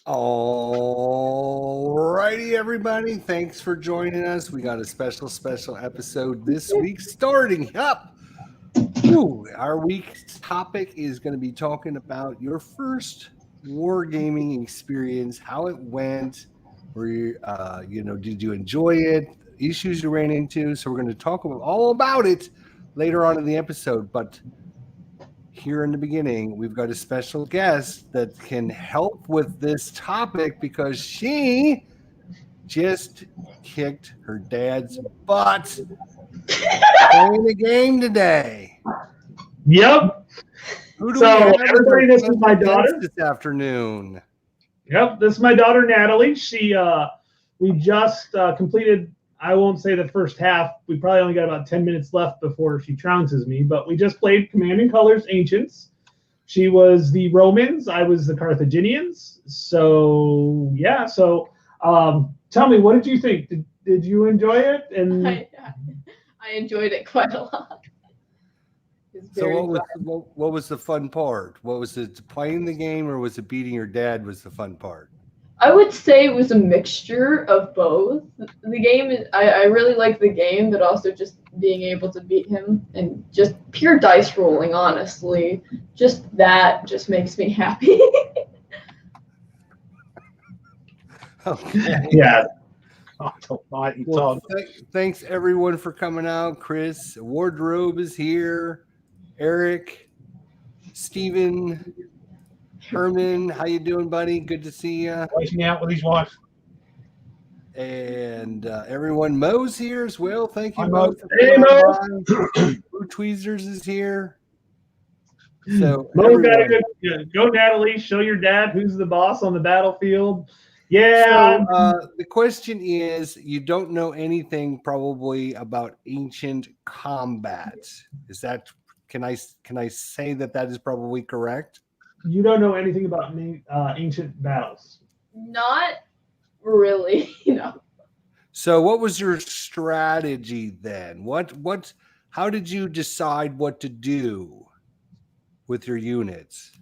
All righty, everybody. Thanks for joining us. We got a special episode this week starting up. Our week's topic is going to be talking about your first wargaming experience, how it went, did you enjoy it, issues you ran into. So we're going to talk all about it later on in the episode. But here in the beginning, we've got a special guest that can help with this topic because she just kicked her dad's butt playing the game today. Yep. Who do So, we have everybody, this is my daughter. This afternoon. Yep, this is my daughter Natalie. We just completed. I won't say the first half. We probably only got about 10 minutes left before she trounces me. But we just played Command and Colors Ancients. She was the Romans. I was the Carthaginians. So yeah. So tell me, what did you think? Did you enjoy it? And I enjoyed it quite a lot. So what was the fun part? What was it, playing the game, or was it beating your dad was the fun part? I would say it was a mixture of both. The game, I really like the game, but also just being able to beat him and just pure dice rolling, honestly. Just that just makes me happy. Okay. yeah. Well, thanks everyone for coming out. Chris, Wardrobe is here. Eric, Steven, Herman, how you doing, buddy? Good to see you. Waiting out with his wife. And everyone, Mo's here as well. Thank you, Hi, Mo. Hey, Mo. Blue Tweezers is here. So Mo got a good go, Natalie. Show your dad who's the boss on the battlefield. Yeah. So, the question is, you don't know anything probably about ancient combat. Is that? Can I say that is probably correct? You don't know anything about ancient battles. Not really, So what was your strategy then? How did you decide what to do with your units?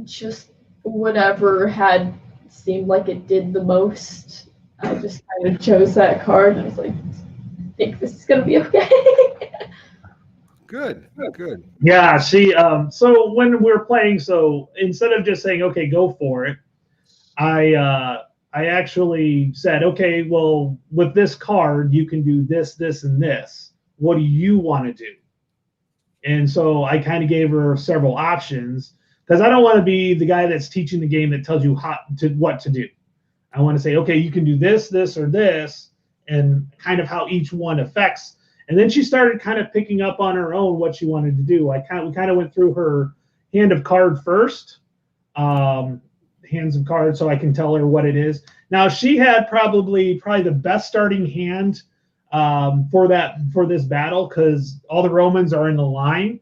Just whatever had seemed like it did the most. I just kind of chose that card and I was like, I think this is gonna be okay. Good. Yeah, see, so when we're playing, so instead of just saying, okay, go for it, I actually said, okay, well, with this card, you can do this, this, and this. What do you want to do? And so I kind of gave her several options because I don't want to be the guy that's teaching the game that tells you what to do. I want to say, okay, you can do this, this, or this, and kind of how each one affects. And then she started kind of picking up on her own what she wanted to do. We kind of went through her hand of card first, hands of cards, so I can tell her what it is. Now she had probably the best starting hand for this battle because all the Romans are in the line.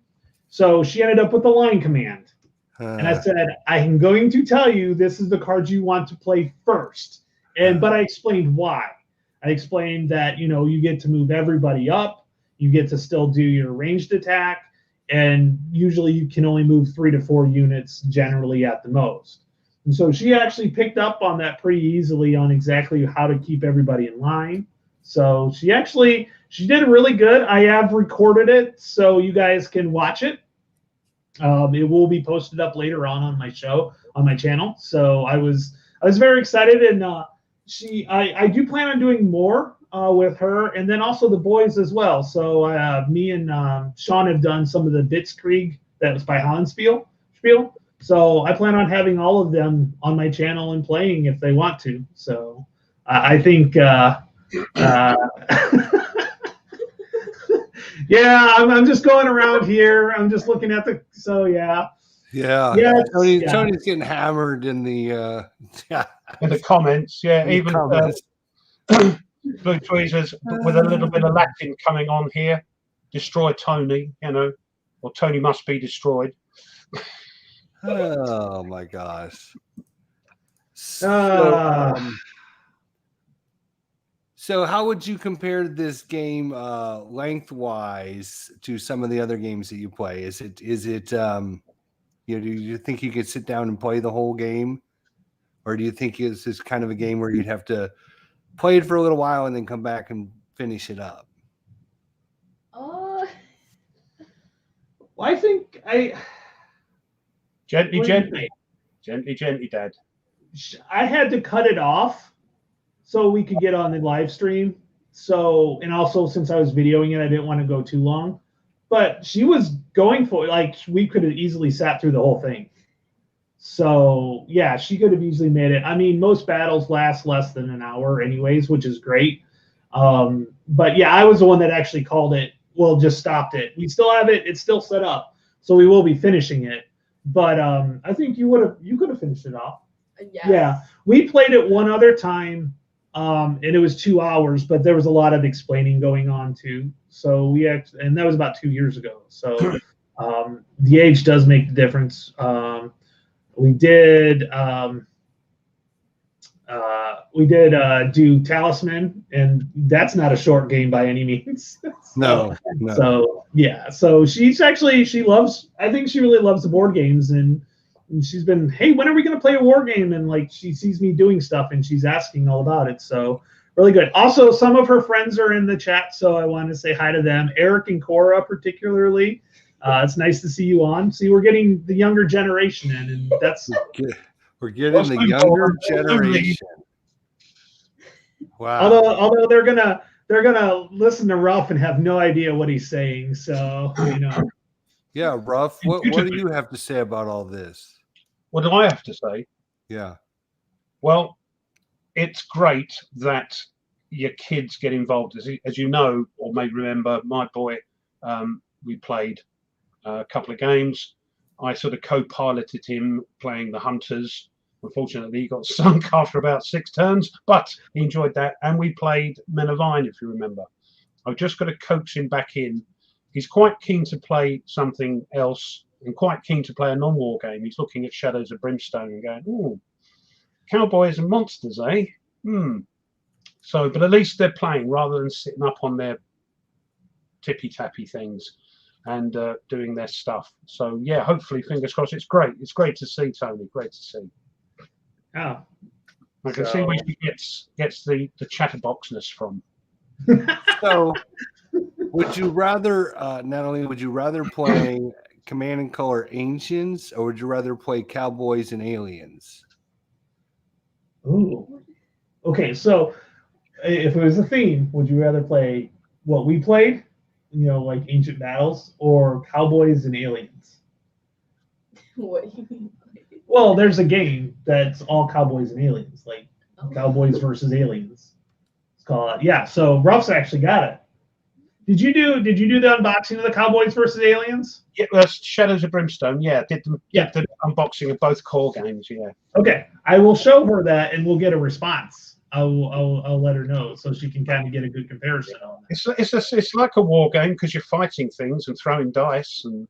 So she ended up with the line command. And I said, I am going to tell you this is the cards you want to play first. But I explained why. I explained that, you get to move everybody up. You get to still do your ranged attack. And usually you can only move 3 to 4 units generally at the most. And so she actually picked up on that pretty easily on exactly how to keep everybody in line. So she did really good. I have recorded it so you guys can watch it. It will be posted up later on my show, on my channel. So I was very excited, and I do plan on doing more with her, and then also the boys as well. So me and Sean have done some of the Blitzkrieg that was by Hanspiel. So I plan on having all of them on my channel and playing if they want to. So I think. Yeah, I'm just going around here. I'm just looking at yeah. Tony's getting hammered in the In the comments, yeah. Even comments. Blue Tweezers with a little bit of Latin coming on here. Destroy Tony, or Tony must be destroyed. Oh my gosh. So how would you compare this game lengthwise to some of the other games that you play? Is it Do you think you could sit down and play the whole game, or do you think it's this kind of a game where you'd have to play it for a little while and then come back and finish it up? I think Gently, What do you gently. Gently, gently, Dad. I had to cut it off so we could get on the live stream. So, and also since I was videoing it, I didn't want to go too long. But she was going for it. Like, we could have easily sat through the whole thing. So, yeah, she could have easily made it. I mean, most battles last less than an hour anyways, which is great. But, yeah, I was the one that actually called it. Well, just stopped it. We still have it. It's still set up. So we will be finishing it. But I think you could have finished it off. Yes. Yeah. We played it one other time. And it was 2 hours, but there was a lot of explaining going on too. So and that was about 2 years ago. So the age does make the difference. We did do Talisman, and that's not a short game by any means. No. So yeah, so I think she really loves the board games, and she's been, hey, when are we going to play a war game? And like, she sees me doing stuff and she's asking all about it. So really good. Also, some of her friends are in the chat, so I want to say hi to them. Eric and Cora particularly. It's nice to see you on. See, we're getting the younger generation in, and that's we're getting the younger generation. Wow. Although they're gonna listen to Ralph and have no idea what he's saying. So Yeah, Ruff, what do you have to say about all this? What do I have to say? Yeah. Well, it's great that your kids get involved. As you know, or may remember, my boy, we played a couple of games. I sort of co-piloted him playing the Hunters. Unfortunately, he got sunk after about 6 turns, but he enjoyed that. And we played Men of Iron, if you remember. I've just got to coax him back in. He's quite keen to play something else and quite keen to play a non-war game. He's looking at Shadows of Brimstone and going, "Oh, cowboys and monsters, eh? So, but at least they're playing rather than sitting up on their tippy-tappy things and doing their stuff. So, yeah, hopefully, fingers crossed. It's great. It's great to see, Tony. Great to see. Oh. I can see where she gets the chatterboxness from. So, would you rather, Natalie, would you rather play Command and Color Ancients, or would you rather play Cowboys and Aliens? Ooh. Okay, so if it was a theme, would you rather play what we played, like Ancient Battles, or Cowboys and Aliens? What do you mean? Well, there's a game that's all Cowboys and Aliens, like Cowboys versus Aliens. It's called, yeah. So Ruff's actually got it. Did you do the unboxing of the Cowboys versus Aliens? Yeah, that's Shadows of Brimstone. Yeah, did the unboxing of both core games. Yeah. Okay, I will show her that, and we'll get a response. I'll let her know so she can kind of get a good comparison on that. It's like a war game because you're fighting things and throwing dice, and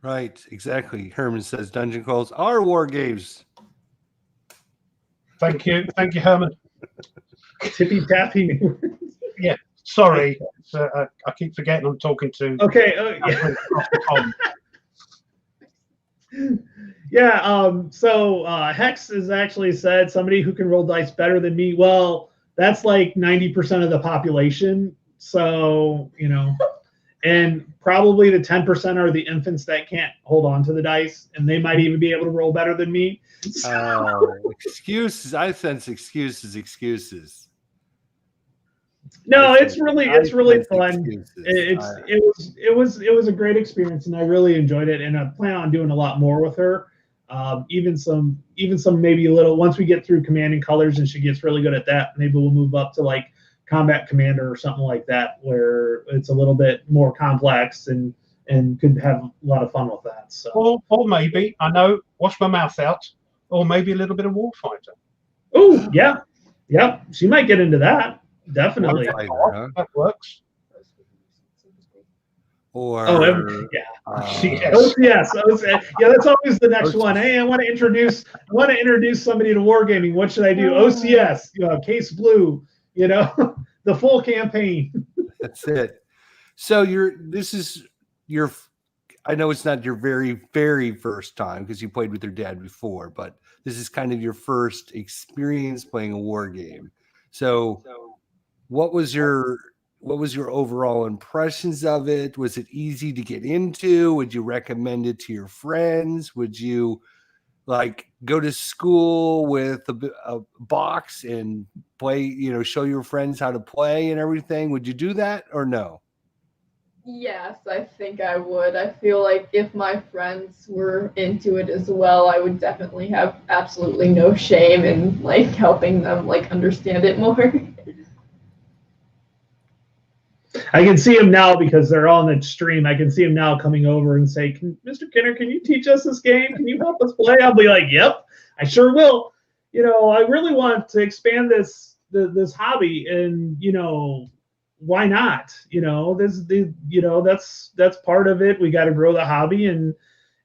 Right, exactly. Herman says Dungeon Crawls are war games. Thank you, Herman. Tippy tappy. Yeah, sorry, I keep forgetting I'm talking to. Okay. Yeah. So Hex has actually said somebody who can roll dice better than me. Well, that's like 90% of the population. So and probably the 10% are the infants that can't hold on to the dice, and they might even be able to roll better than me. Excuses. I sense excuses. No, it's really fun. It was a great experience, and I really enjoyed it. And I plan on doing a lot more with her. Even some maybe a little, once we get through Command and Colors and she gets really good at that, maybe we'll move up to like Combat Commander or something like that, where it's a little bit more complex and could have a lot of fun with that. So or maybe, I know, wash my mouth out, or maybe a little bit of Warfighter. Oh yeah, she might get into that. Definitely. That works. Or yes. Yeah, that's always the next one. Hey, I want to introduce somebody to Wargaming. What should I do? OCS, Case Blue, the full campaign. That's it. So this is your I know it's not your very, very first time because you played with your dad before, but this is kind of your first experience playing a war game. So what was your overall impressions of it? Was it easy to get into? Would you recommend it to your friends? Would you like go to school with a box and play, show your friends how to play and everything? Would you do that or no? Yes, I think I would. I feel like if my friends were into it as well, I would definitely have absolutely no shame in like helping them like understand it more. I can see him now because they're on the stream. I can see him now coming over and say, Mr. Kinner, can you teach us this game? Can you help us play? I'll be like, yep, I sure will. I really want to expand this hobby, and why not? That's part of it. We got to grow the hobby, and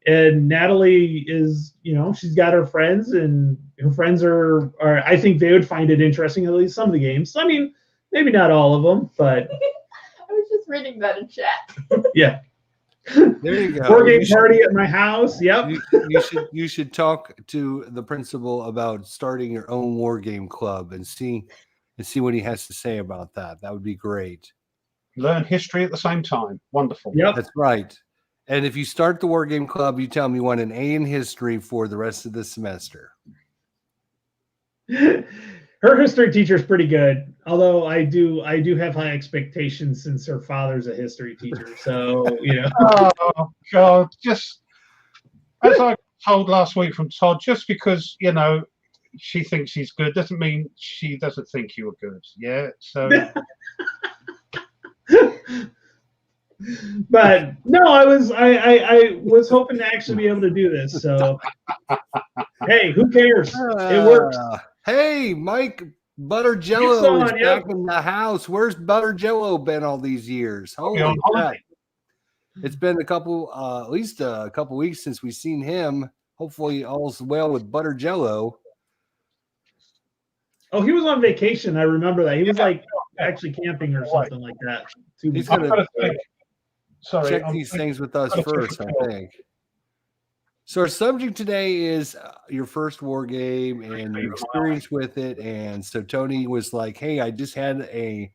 Natalie is, she's got her friends, and her friends are I think they would find it interesting, at least some of the games. I mean, maybe not all of them, but I was just reading that in chat. yeah. There you go. War game party at my house. Yep. You should talk to the principal about starting your own war game club and see what he has to say about that. That would be great. Learn history at the same time. Wonderful. Yep. That's right. And if you start the war game club, you tell me you want an A in history for the rest of the semester. Her history teacher is pretty good, although I do have high expectations since her father's a history teacher. So Oh God! Just as I told last week from Todd, just because she thinks she's good doesn't mean she doesn't think you are good. Yeah. So. But no, I was hoping to actually be able to do this. So hey, who cares? It works. Hey, Mike Butter Jello is back in the house. Where's Butter Jello been all these years? Holy crap. It's been at least a couple weeks since we've seen him. Hopefully all's well with Butter Jello. Oh, he was on vacation. I remember that. He was like actually camping or something like that. He's going to check these things with us first, I think. So our subject today is your first war game and your experience with it. And so Tony was like, hey, I just had a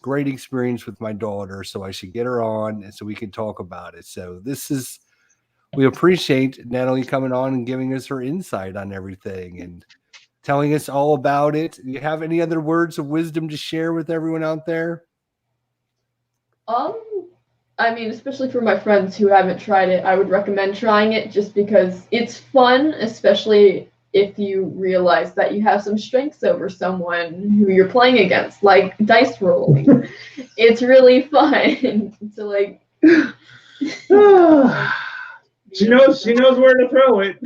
great experience with my daughter, so I should get her on and so we can talk about it. So we appreciate Natalie coming on and giving us her insight on everything and telling us all about it. Do you have any other words of wisdom to share with everyone out there? I mean, especially for my friends who haven't tried it, I would recommend trying it just because it's fun, especially if you realize that you have some strengths over someone who you're playing against, like dice rolling. It's really fun to like. She knows where to throw it.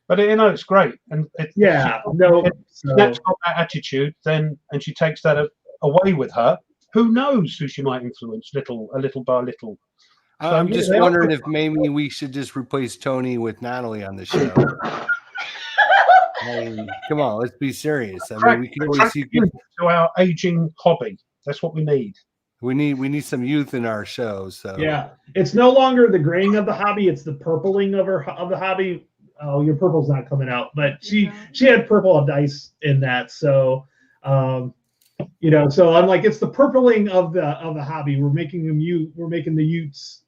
But it's great, and that's got that attitude. Then, and she takes that away with her. Who knows who she might influence a little by little. So I'm just wondering if maybe we should just replace Tony with Natalie on the show. I mean, come on, let's be serious. I mean, we can always see to our aging hobby. That's what we need. We need some youth in our show. So yeah, it's no longer the graying of the hobby; it's the purpling of the hobby. Oh, your purple's not coming out, but she had purple dice in that, so. So I'm like, it's the purpling of the hobby. We're making the use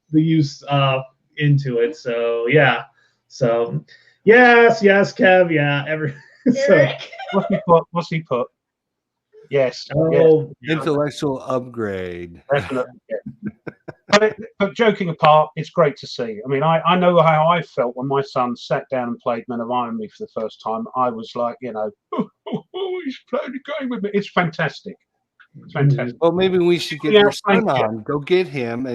into it. So yeah. So yes, Kev, yeah. What's he put? Yes. Oh, yes. Intellectual upgrade. Definitely. Yeah. But joking apart, it's great to see. I mean, I know how I felt when my son sat down and played Men of Iron Me for the first time. I was like, he's playing a game with me. It's fantastic. It's fantastic. Well, maybe we should get your son on. Go get him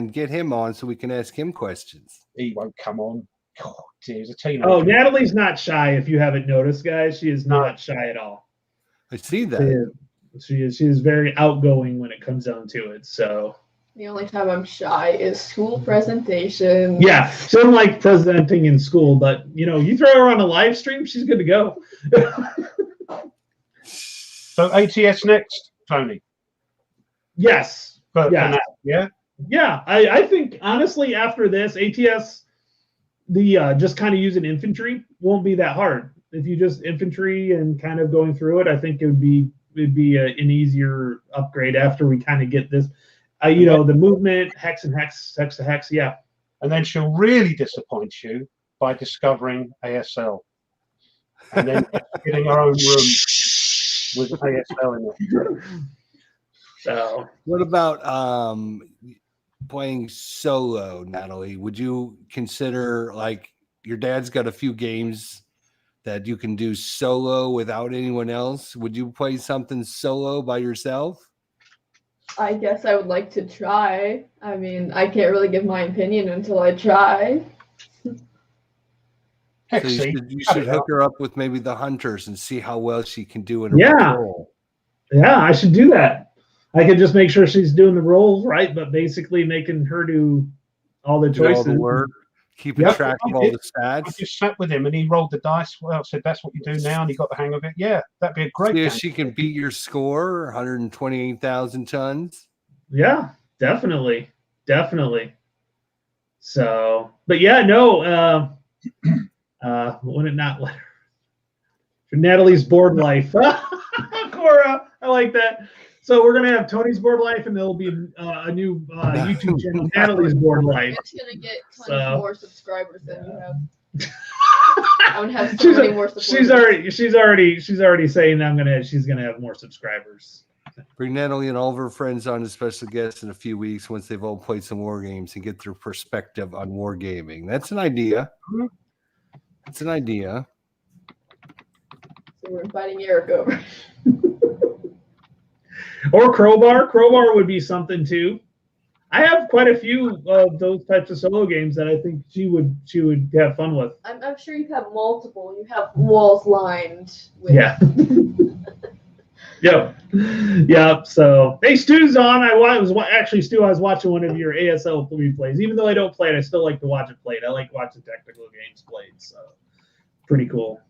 on so we can ask him questions. He won't come on. Oh, dear, he's a teenager. Oh, Natalie's not shy. If you haven't noticed, guys, she is not shy at all. I see that. She is very outgoing when it comes down to it. So the only time I'm shy is school presentations. Yeah, she doesn't like presenting in school, but you throw her on a live stream, she's good to go. So ATS next, Tony. Yes. For now, yeah. Yeah, I think honestly after this ATS, the just kind of using infantry won't be that hard. If you just infantry and kind of going through it, I think it'd be an easier upgrade after we kind of get this, the movement, hex and hex, hex to hex. Yeah. And then she'll really disappoint you by discovering ASL, and then getting her own room with ASL in it. So what about playing solo, Natalie? Would you consider, like, your dad's got a few games that you can do solo without anyone else? Would you play something solo by yourself? I guess I would like to try. I mean, I can't really give my opinion until I try. So you should hook her up with maybe the hunters and see how well she can do in her patrol. Yeah, I should do that. I could just make sure she's doing the roles right, but basically making her do all the choices. All the work, keeping track of all the stats. I just sat with him and he rolled the dice. Well, I said, that's what you do now, and he got the hang of it. Yeah, that'd be a great game. She can beat your score, 128,000 tons. Yeah, definitely. So, but yeah, no, when it not let her. For Natalie's board life. Cora, I like that. So we're gonna have Tony's board life, and there'll be a new YouTube channel, Natalie's board life. It's gonna get tons more subscribers than you have. I'm gonna have so many more supporters. She's already saying she's gonna have more subscribers. Bring Natalie and all of her friends on as special guests in a few weeks once they've all played some war games and get their perspective on wargaming. That's an idea. It's an idea. So we're inviting Eric over. Or Crowbar. Crowbar would be something too. I have quite a few of those types of solo games that I think she would have fun with. I'm sure you have multiple. You have walls lined with. Yeah. Yep. So, hey, Stu's on. I was watching one of your ASL replays. Even though I don't play it, I still like to watch it played. I like watching technical games played. So, pretty cool.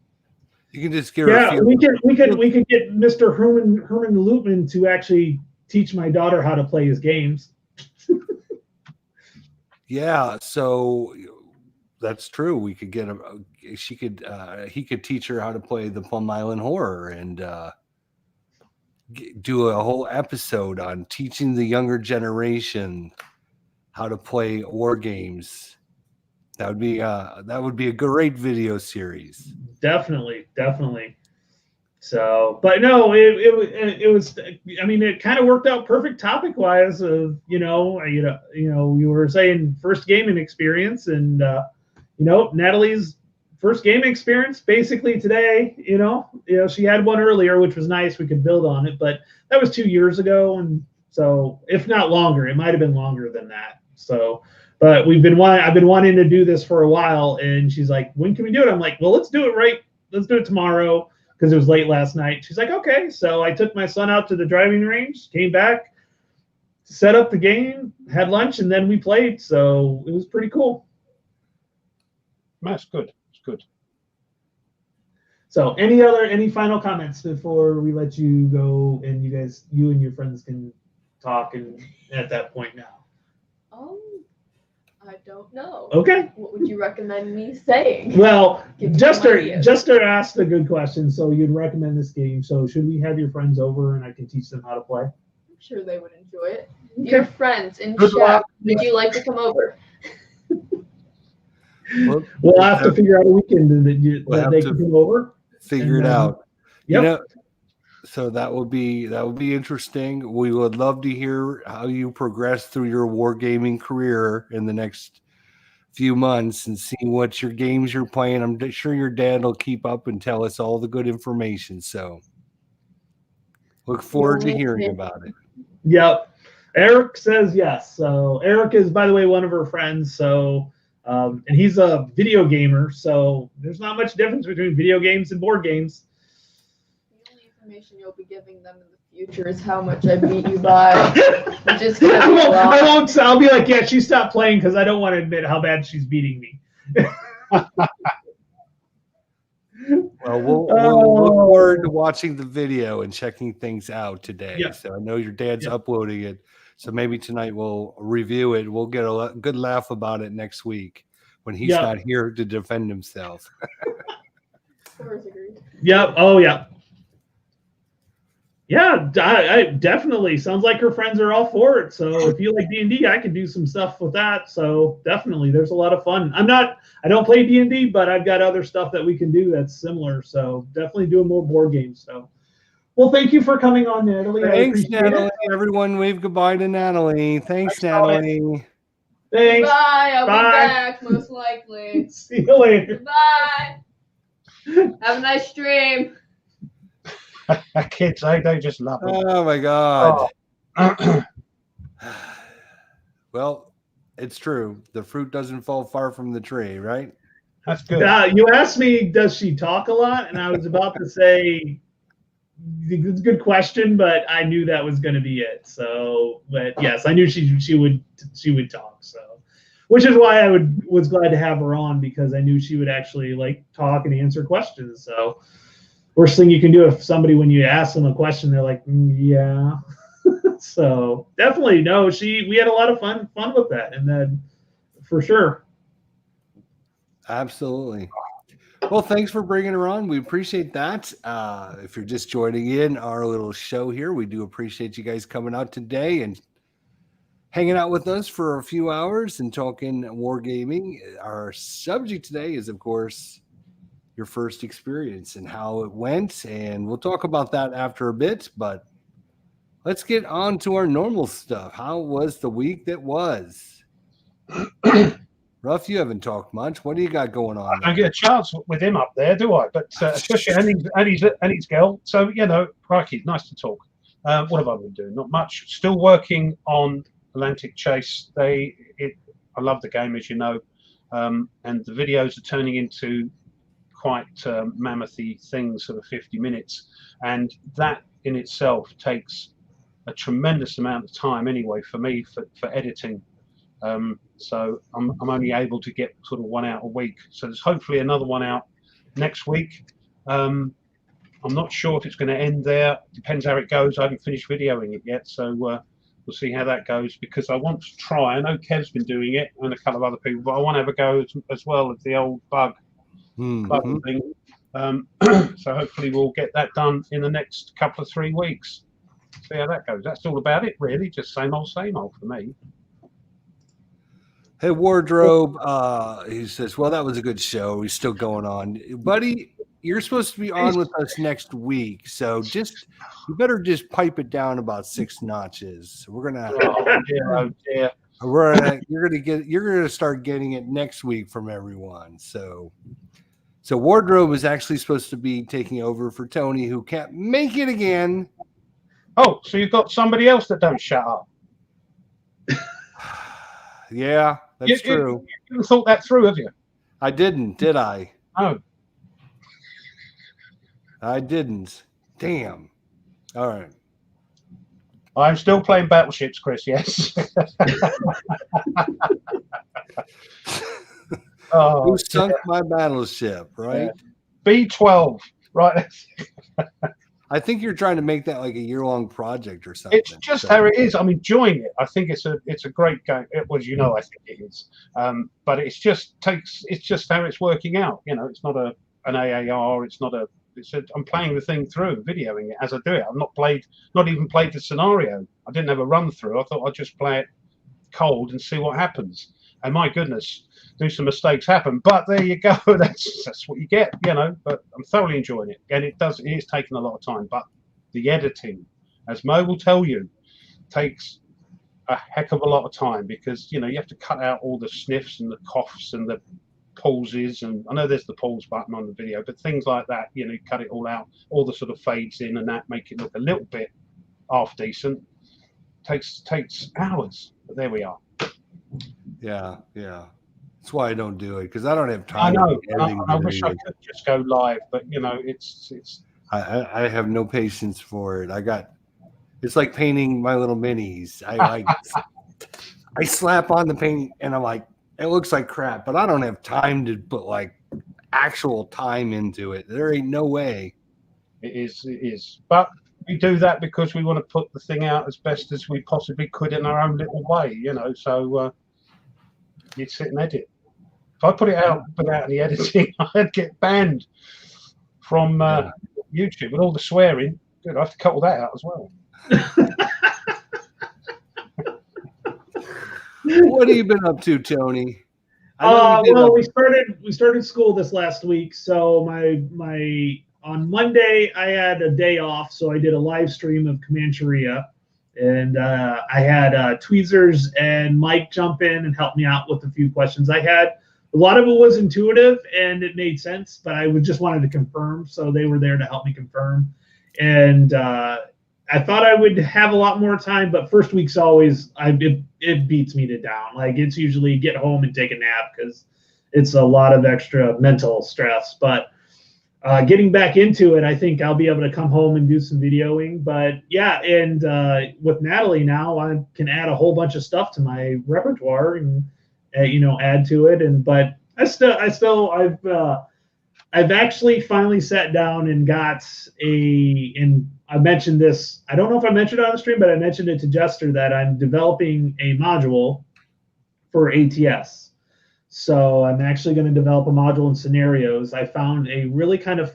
You can just give her a few. we could get Mr. Herman Lutman to actually teach my daughter how to play his games. Yeah, so that's true. We could get him. He could teach her how to play the Plum Island Horror and do a whole episode on teaching the younger generation how to play war games. That would be a great video series. Definitely. So, but no, it was. I mean, it kind of worked out perfect topic wise. Of you were saying first gaming experience, and Natalie's first gaming experience basically today. She had one earlier, which was nice. We could build on it, but that was 2 years ago, and so if not longer, it might have been longer than that. So, but I've been wanting to do this for a while, and she's like, "When can we do it?" I'm like, "Well, let's do it right. Let's do it tomorrow." Because it was late last night. She's like, okay. So I took my son out to the driving range, came back, set up the game, had lunch, and then we played. So it was pretty cool. That's good. It's good. So any final comments before we let you go and you and your friends can talk and at that point now? I don't know. Okay. What would you recommend me saying? Well, Jester asked a good question. So you'd recommend this game. So should we have your friends over and I can teach them how to play? I'm sure they would enjoy it. Okay. Your friends in chat, would you like to come over? We'll have to figure out a weekend that they can come over. Figure it out. Yep. So that would be interesting. We would love to hear how you progress through your wargaming career in the next few months and see what your games you're playing. I'm sure your dad will keep up and tell us all the good information. So look forward to hearing about it. Yep. Eric says yes. So Eric is, by the way, one of her friends. So and he's a video gamer. So there's not much difference between video games and board games. Information you'll be giving them in the future is how much I beat you by. Just I'll be like, yeah, she stopped playing because I don't want to admit how bad she's beating me. Well, we'll look forward to watching the video and checking things out today. Yeah. So I know your dad's uploading it. So maybe tonight we'll review it. We'll get a good laugh about it next week when he's Yep. not here to defend himself. Yep. Oh, yeah. Yeah, I definitely sounds like her friends are all for it. So if you like D&D, I can do some stuff with that. So definitely, there's a lot of fun. I don't play D&D, but I've got other stuff that we can do that's similar. So definitely doing more board games. So, well, thank you for coming on, Natalie. Thanks, Natalie. Everyone, wave goodbye to Natalie. Thanks, Natalie. Thanks. Bye. I'll Bye. be back most likely. See you later. Bye. Have a nice stream. Kids, they just love it. Oh my God. Oh. Well, it's true. The fruit doesn't fall far from the tree, right? That's good. You asked me, does she talk a lot? And I was about to say, it's a good question, but I knew that was going to be it. So, but yes, I knew she would talk. So, which is why I was glad to have her on, because I knew she would actually like talk and answer questions. So, worst thing you can do if somebody, when you ask them a question, they're like, yeah. So definitely no. We had a lot of fun with that, and then for sure. Absolutely. Well, thanks for bringing her on. We appreciate that. If you're just joining in our little show here, we do appreciate you guys coming out today and hanging out with us for a few hours and talking wargaming. Our subject today is, of course, your first experience and how it went. And we'll talk about that after a bit, but let's get on to our normal stuff. How was the week that was? Ruff, you haven't talked much. What do you got going on? I don't get a chance with him up there, do I? But especially and his girl. So, crikey, nice to talk. What have I been doing? Not much. Still working on Atlantic Chase. I love the game, as you know, and the videos are turning into quite mammothy things, sort of 50 minutes, and that in itself takes a tremendous amount of time anyway for me for editing. So I'm only able to get sort of one out a week. So there's hopefully another one out next week. I'm not sure if it's going to end there. Depends how it goes. I haven't finished videoing it yet, so we'll see how that goes, because I want to try. I know Kev's been doing it and a couple of other people, but I want to have a go as well as the old bug thing. So hopefully we'll get that done in the next couple of 3 weeks. See how that goes. That's all about it, really. Just same old for me. Hey, Wardrobe, he says, well, that was a good show. He's still going on. Buddy, you're supposed to be on with us next week, so you better just pipe it down about 6 notches. We're gonna you're gonna start getting it next week from everyone. So Wardrobe is actually supposed to be taking over for Tony, who can't make it again. Oh, so you've got somebody else that don't shut up. Yeah, that's true. You haven't thought that through, have you? I didn't, did I? Oh. I didn't. Damn. All right. I'm still playing battleships, Chris, yes. Who sunk my battleship, right? B-12, right? I think you're trying to make that like a year-long project or something. It's just how it is. I'm enjoying it. I think it's a great game. I think it is. But it's just how it's working out. It's not an AAR. I'm playing the thing through, videoing it as I do it. I've not even played the scenario. I didn't have a run through. I thought I'd just play it cold and see what happens. And my goodness, do some mistakes happen. But there you go. That's what you get, But I'm thoroughly enjoying it. And it is taking a lot of time. But the editing, as Mo will tell you, takes a heck of a lot of time, because, you have to cut out all the sniffs and the coughs and the pauses. And I know there's the pause button on the video, but things like that, you cut it all out, all the sort of fades in and that, make it look a little bit half decent. Takes hours. But there we are. Yeah. That's why I don't do it, because I don't have time. I know. I wish I could just go live, but it's. I have no patience for it. It's like painting My Little Minis. I slap on the paint and I'm like, it looks like crap, but I don't have time to put like actual time into it. There ain't no way. It is. But we do that because we want to put the thing out as best as we possibly could in our own little way, you know. So you'd sit and edit. If I put it out without any editing, I'd get banned from YouTube with all the swearing. Good, I have to cut all that out as well. What have you been up to, Tony? We started school this last week, so my on Monday I had a day off, so I did a live stream of Comancheria, and I had Tweezers and Mike jump in and help me out with a few questions I had. A lot of it was intuitive and it made sense, but I just wanted to confirm, so they were there to help me confirm. And I thought I would have a lot more time, but first week's always it beats me to down. Like, it's usually get home and take a nap because it's a lot of extra mental stress. But getting back into it, I think I'll be able to come home and do some videoing. But yeah, and with Natalie now, I can add a whole bunch of stuff to my repertoire and add to it. But I've actually finally sat down and got and I mentioned this. I don't know if I mentioned it on the stream, but I mentioned it to Jester that I'm developing a module for ATS. So I'm actually going to develop a module in scenarios. I found a really kind of,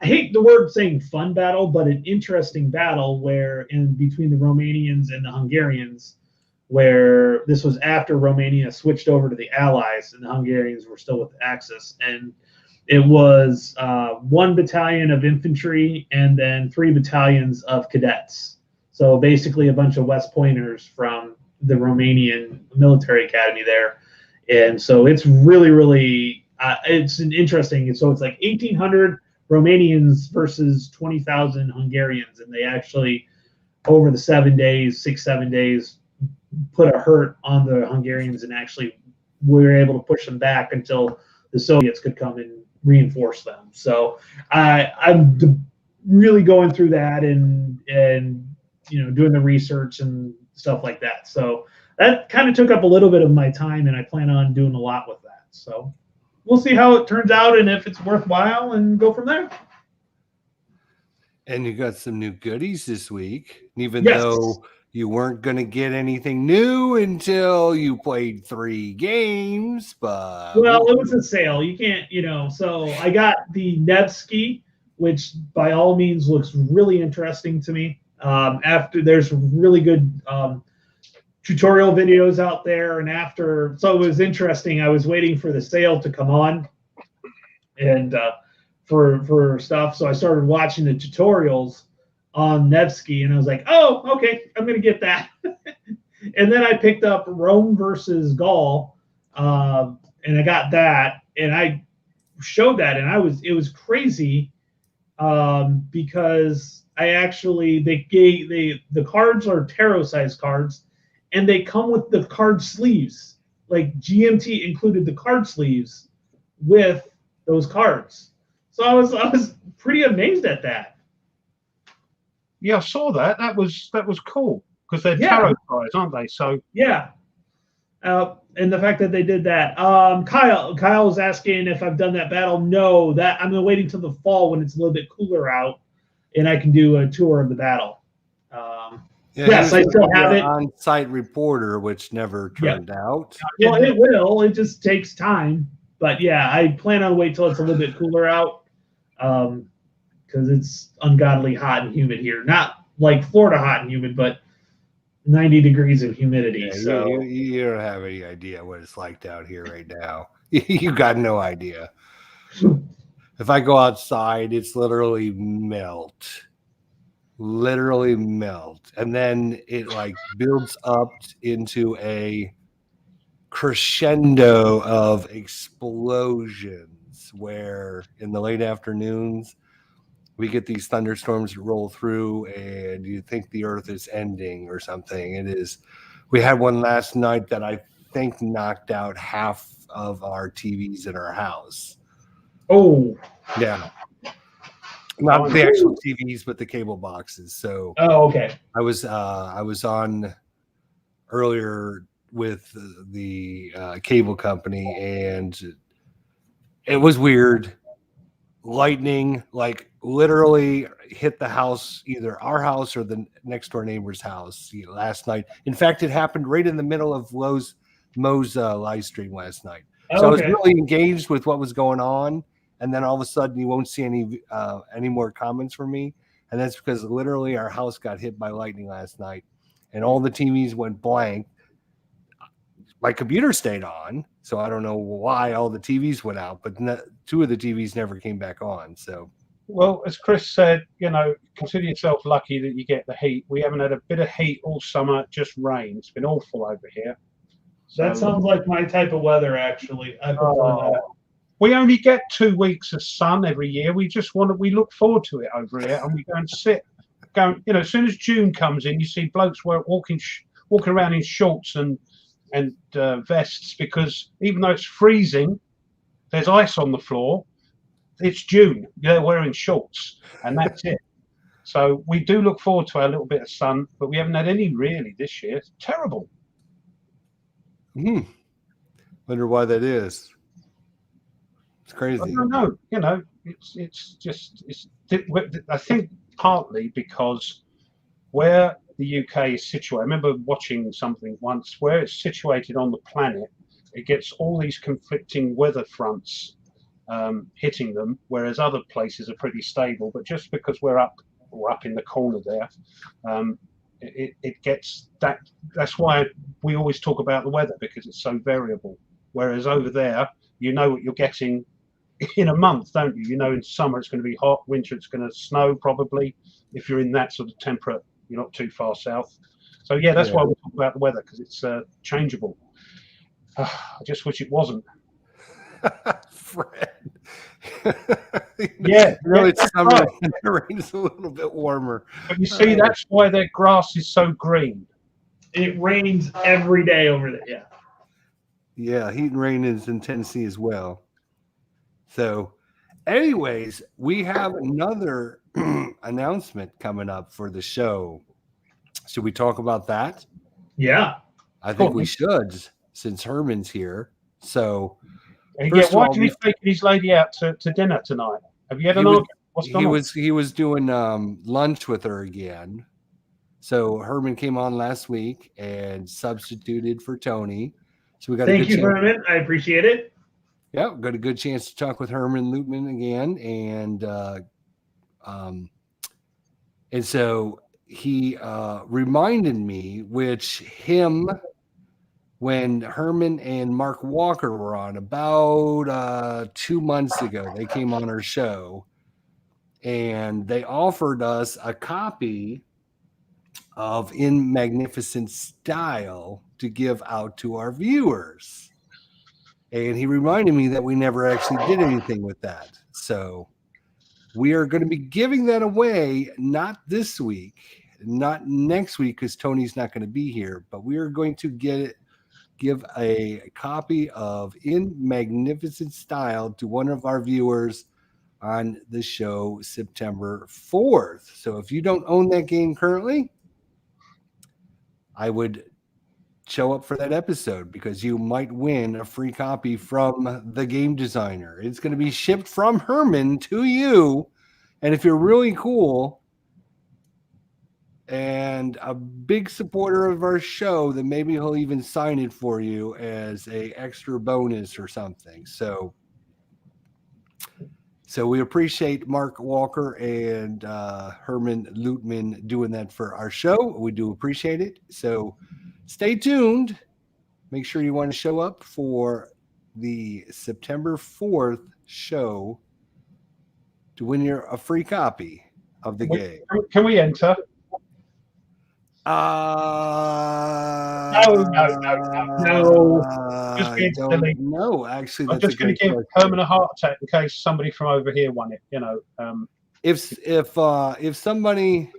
I hate the word saying fun battle, but an interesting battle between the Romanians and the Hungarians, where this was after Romania switched over to the Allies and the Hungarians were still with the Axis. And it was 1 battalion of infantry and then 3 battalions of cadets. So basically a bunch of West Pointers from the Romanian military academy there. And so it's really, really, it's an interesting, so it's like 1,800 Romanians versus 20,000 Hungarians. And they actually, over the 7 days, put a hurt on the Hungarians and actually we were able to push them back until the Soviets could come and reinforce them. So I'm really going through that and doing the research and stuff like that. So that kind of took up a little bit of my time, and I plan on doing a lot with that. So we'll see how it turns out and if it's worthwhile, and go from there. And you got some new goodies this week, even Yes. though you weren't going to get anything new until you played 3 games. But well, it was a sale. You can't, so I got the Nevsky, which by all means looks really interesting to me. After there's really good tutorial videos out there, and so it was interesting. I was waiting for the sale to come on and for stuff. So I started watching the tutorials on Nevsky, and I was like, oh, okay, I'm going to get that. And then I picked up Rome versus Gaul, and I got that, and I showed that, and it was crazy because the cards are tarot-sized cards, and they come with the card sleeves. Like, GMT included the card sleeves with those cards. So I was pretty amazed at that. Yeah, I saw that. That was cool because they're tarot cards, aren't they? So yeah, and the fact that they did that. Kyle was asking if I've done that battle. No, that I'm waiting till the fall when it's a little bit cooler out, and I can do a tour of the battle. Yes, I still have it. On-site reporter, which never turned out. Well, it will. It just takes time. But yeah, I plan on wait till it's a little bit cooler out. Because it's ungodly hot and humid here. Not like Florida hot and humid, but 90 degrees of humidity. Yeah, so you don't have any idea what it's like down here right now. You got no idea. If I go outside, it's literally melt. And then it like builds up into a crescendo of explosions where in the late afternoons we get these thunderstorms that roll through and you think the earth is ending or something. It is. We had one last night that I think knocked out half of our TVs in our house. Oh, yeah. Not the actual TVs, but the cable boxes. So okay. I was on earlier with the cable company, and it was weird. Lightning, like literally hit the house, either our house or the next door neighbor's house last night. In fact, it happened right in the middle of Mo's live stream last night. So I was really engaged with what was going on, and then all of a sudden you won't see any more comments from me, and that's because literally our house got hit by lightning last night, and all the TVs went blank. My computer stayed on, so I don't know why all the TVs went out, but two of the TVs never came back on. So, well, as Chris said, consider yourself lucky that you get the heat. We haven't had a bit of heat all summer, just rain. It's been awful over here. That sounds like my type of weather, actually. I prefer that. We only get 2 weeks of sun every year. We look forward to it over here, and we go and sit. As soon as June comes in, you see blokes walking around in shorts and vests, because even though it's freezing, there's ice on the floor. It's June. They're wearing shorts, and that's it. So we do look forward to a little bit of sun, but we haven't had any really this year. It's terrible. Wonder why that is. It's crazy. I don't know. I think partly because where the UK is situated. I remember watching something once where it's situated on the planet. It gets all these conflicting weather fronts hitting them, whereas other places are pretty stable. But just because we're up in the corner there, it gets that. That's why we always talk about the weather, because it's so variable. Whereas over there, you know what you're getting in a month, don't you? You know, in summer it's going to be hot, winter it's going to snow probably. If you're in that sort of temperate, you're not too far south. So yeah, that's why we talk about the weather, because it's changeable. I just wish it wasn't. Fred. It's summer right. And the rain's a little bit warmer. But you see, that's why their grass is so green. It rains every day over there. Yeah, heat and rain is in Tennessee as well. So, anyways, we have another announcement coming up for the show. Should we talk about that? Yeah. I think we should, since Herman's here. So, why did he take his lady out to dinner tonight? Have you had an argument? What's going on? He was doing lunch with her again. So Herman came on last week and substituted for Tony. So we got Thank you, Herman. I appreciate it. Yeah, got a good chance to talk with Herman Lutman again, and so he reminded me, when Herman and Mark Walker were on about 2 months ago, they came on our show, and they offered us a copy of In Magnificent Style to give out to our viewers. And he reminded me that we never actually did anything with that. So we are going to be giving that away, not this week, not next week, because Tony's not going to be here, but we are going to give a copy of In Magnificent Style to one of our viewers on the show September 4th. So if you don't own that game currently, I would show up for that episode, because you might win a free copy from the game designer. It's going to be shipped from Herman to you. And if you're really cool and a big supporter of our show, then maybe he'll even sign it for you as a extra bonus or something. So we appreciate Mark Walker and Herman Lutman doing that for our show. We do appreciate it. So stay tuned. Make sure you want to show up for the September 4th show to win a free copy of the game. Can we enter? No. Just being silly. No, actually, I'm just going to give Herman a heart attack in case somebody from over here won it. If somebody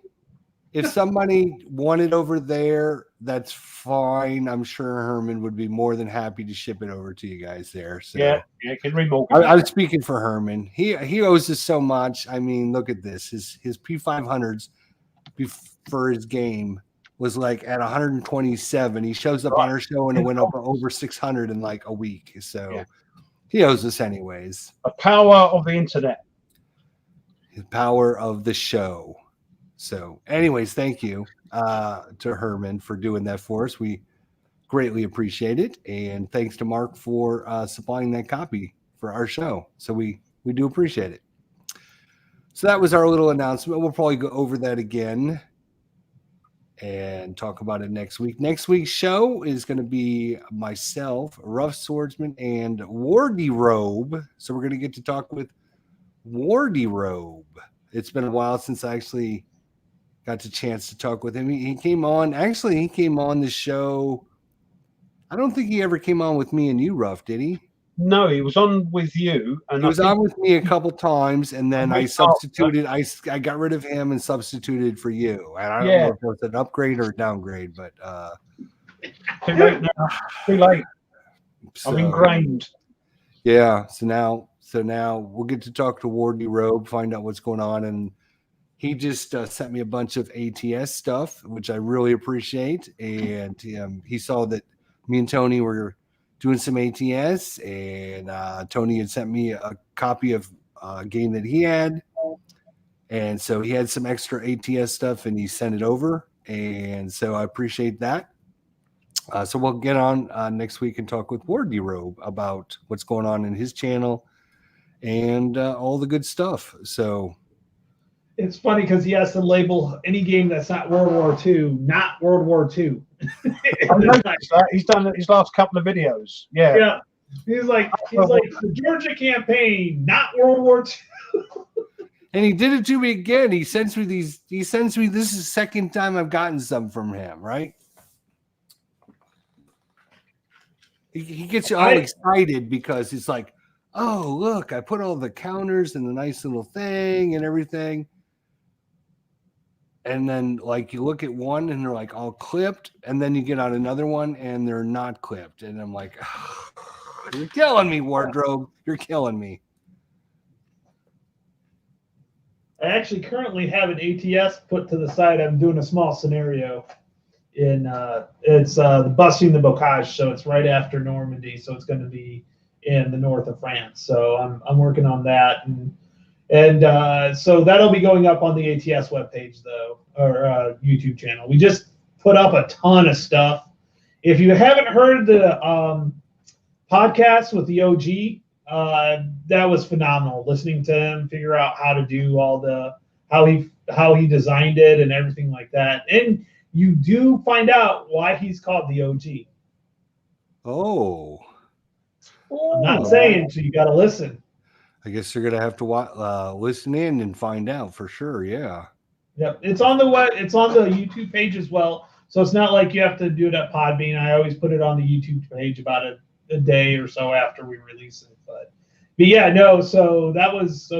won it over there, that's fine. I'm sure Herman would be more than happy to ship it over to you guys there. So yeah, can remortgage. I'm speaking for Herman. He owes us so much. I mean, look at this. His P500s for his game was like at 127. He shows up on our show and it went up over 600 in like a week. So he owes us anyways. The power of the internet. the power of the show. So, anyways, thank you to Herman for doing that for us. We greatly appreciate it, and thanks to Mark for supplying that copy for our show. So we do appreciate it. So that was our little announcement. We'll probably go over that again and talk about it next week. Next week's show is going to be myself, Rough Swordsman, and Wardy Robe. So we're going to get to talk with Wardy Robe. It's been a while since I actually got the chance to talk with him. He came on. Actually, he came on the show. I don't think he ever came on with me and you, Ruff, did he? No, he was on with you. And he was on with me a couple times, and then I substituted. I got rid of him and substituted for you. And I don't know if it was an upgrade or a downgrade, but too late now. Too late. So, I'm ingrained. Yeah. So now we'll get to talk to Wardy Robe, find out what's going on, and he just sent me a bunch of ATS stuff, which I really appreciate. And he saw that me and Tony were doing some ATS, and Tony had sent me a copy of a game that he had. And so he had some extra ATS stuff, and he sent it over. And so I appreciate that. So we'll get on next week and talk with Wardy Robe about what's going on in his channel and all the good stuff. So it's funny because he has to label any game that's not World War II, not World War II. He's done his last couple of videos. Yeah. Yeah. He's like the Georgia campaign, not World War II. And he did it to me again. He sends me this is the second time I've gotten some from him, right? He gets you all excited because it's like, oh, look, I put all the counters in the nice little thing and everything. And then, like, you look at one and they're like all clipped, and then you get on another one and they're not clipped. And I'm like, oh, you're killing me, Wardrobe. You're killing me. I actually currently have an ATS put to the side. I'm doing a small scenario in it's busting the bocage, so it's right after Normandy, so it's going to be in the north of France. So I'm working on that, and so that'll be going up on the ATS webpage though, or YouTube channel. We just put up a ton of stuff. If you haven't heard the podcast with the OG, that was phenomenal. Listening to him figure out how to do all the how he designed it and everything like that, and you do find out why he's called the OG. Oh. I'm not saying, so you got to listen. I guess you're gonna have to listen in and find out for sure. Yeah. Yep, it's on the YouTube page as well. So it's not like you have to do it at Podbean. I always put it on the YouTube page about a day or so after we release it. But yeah, no. So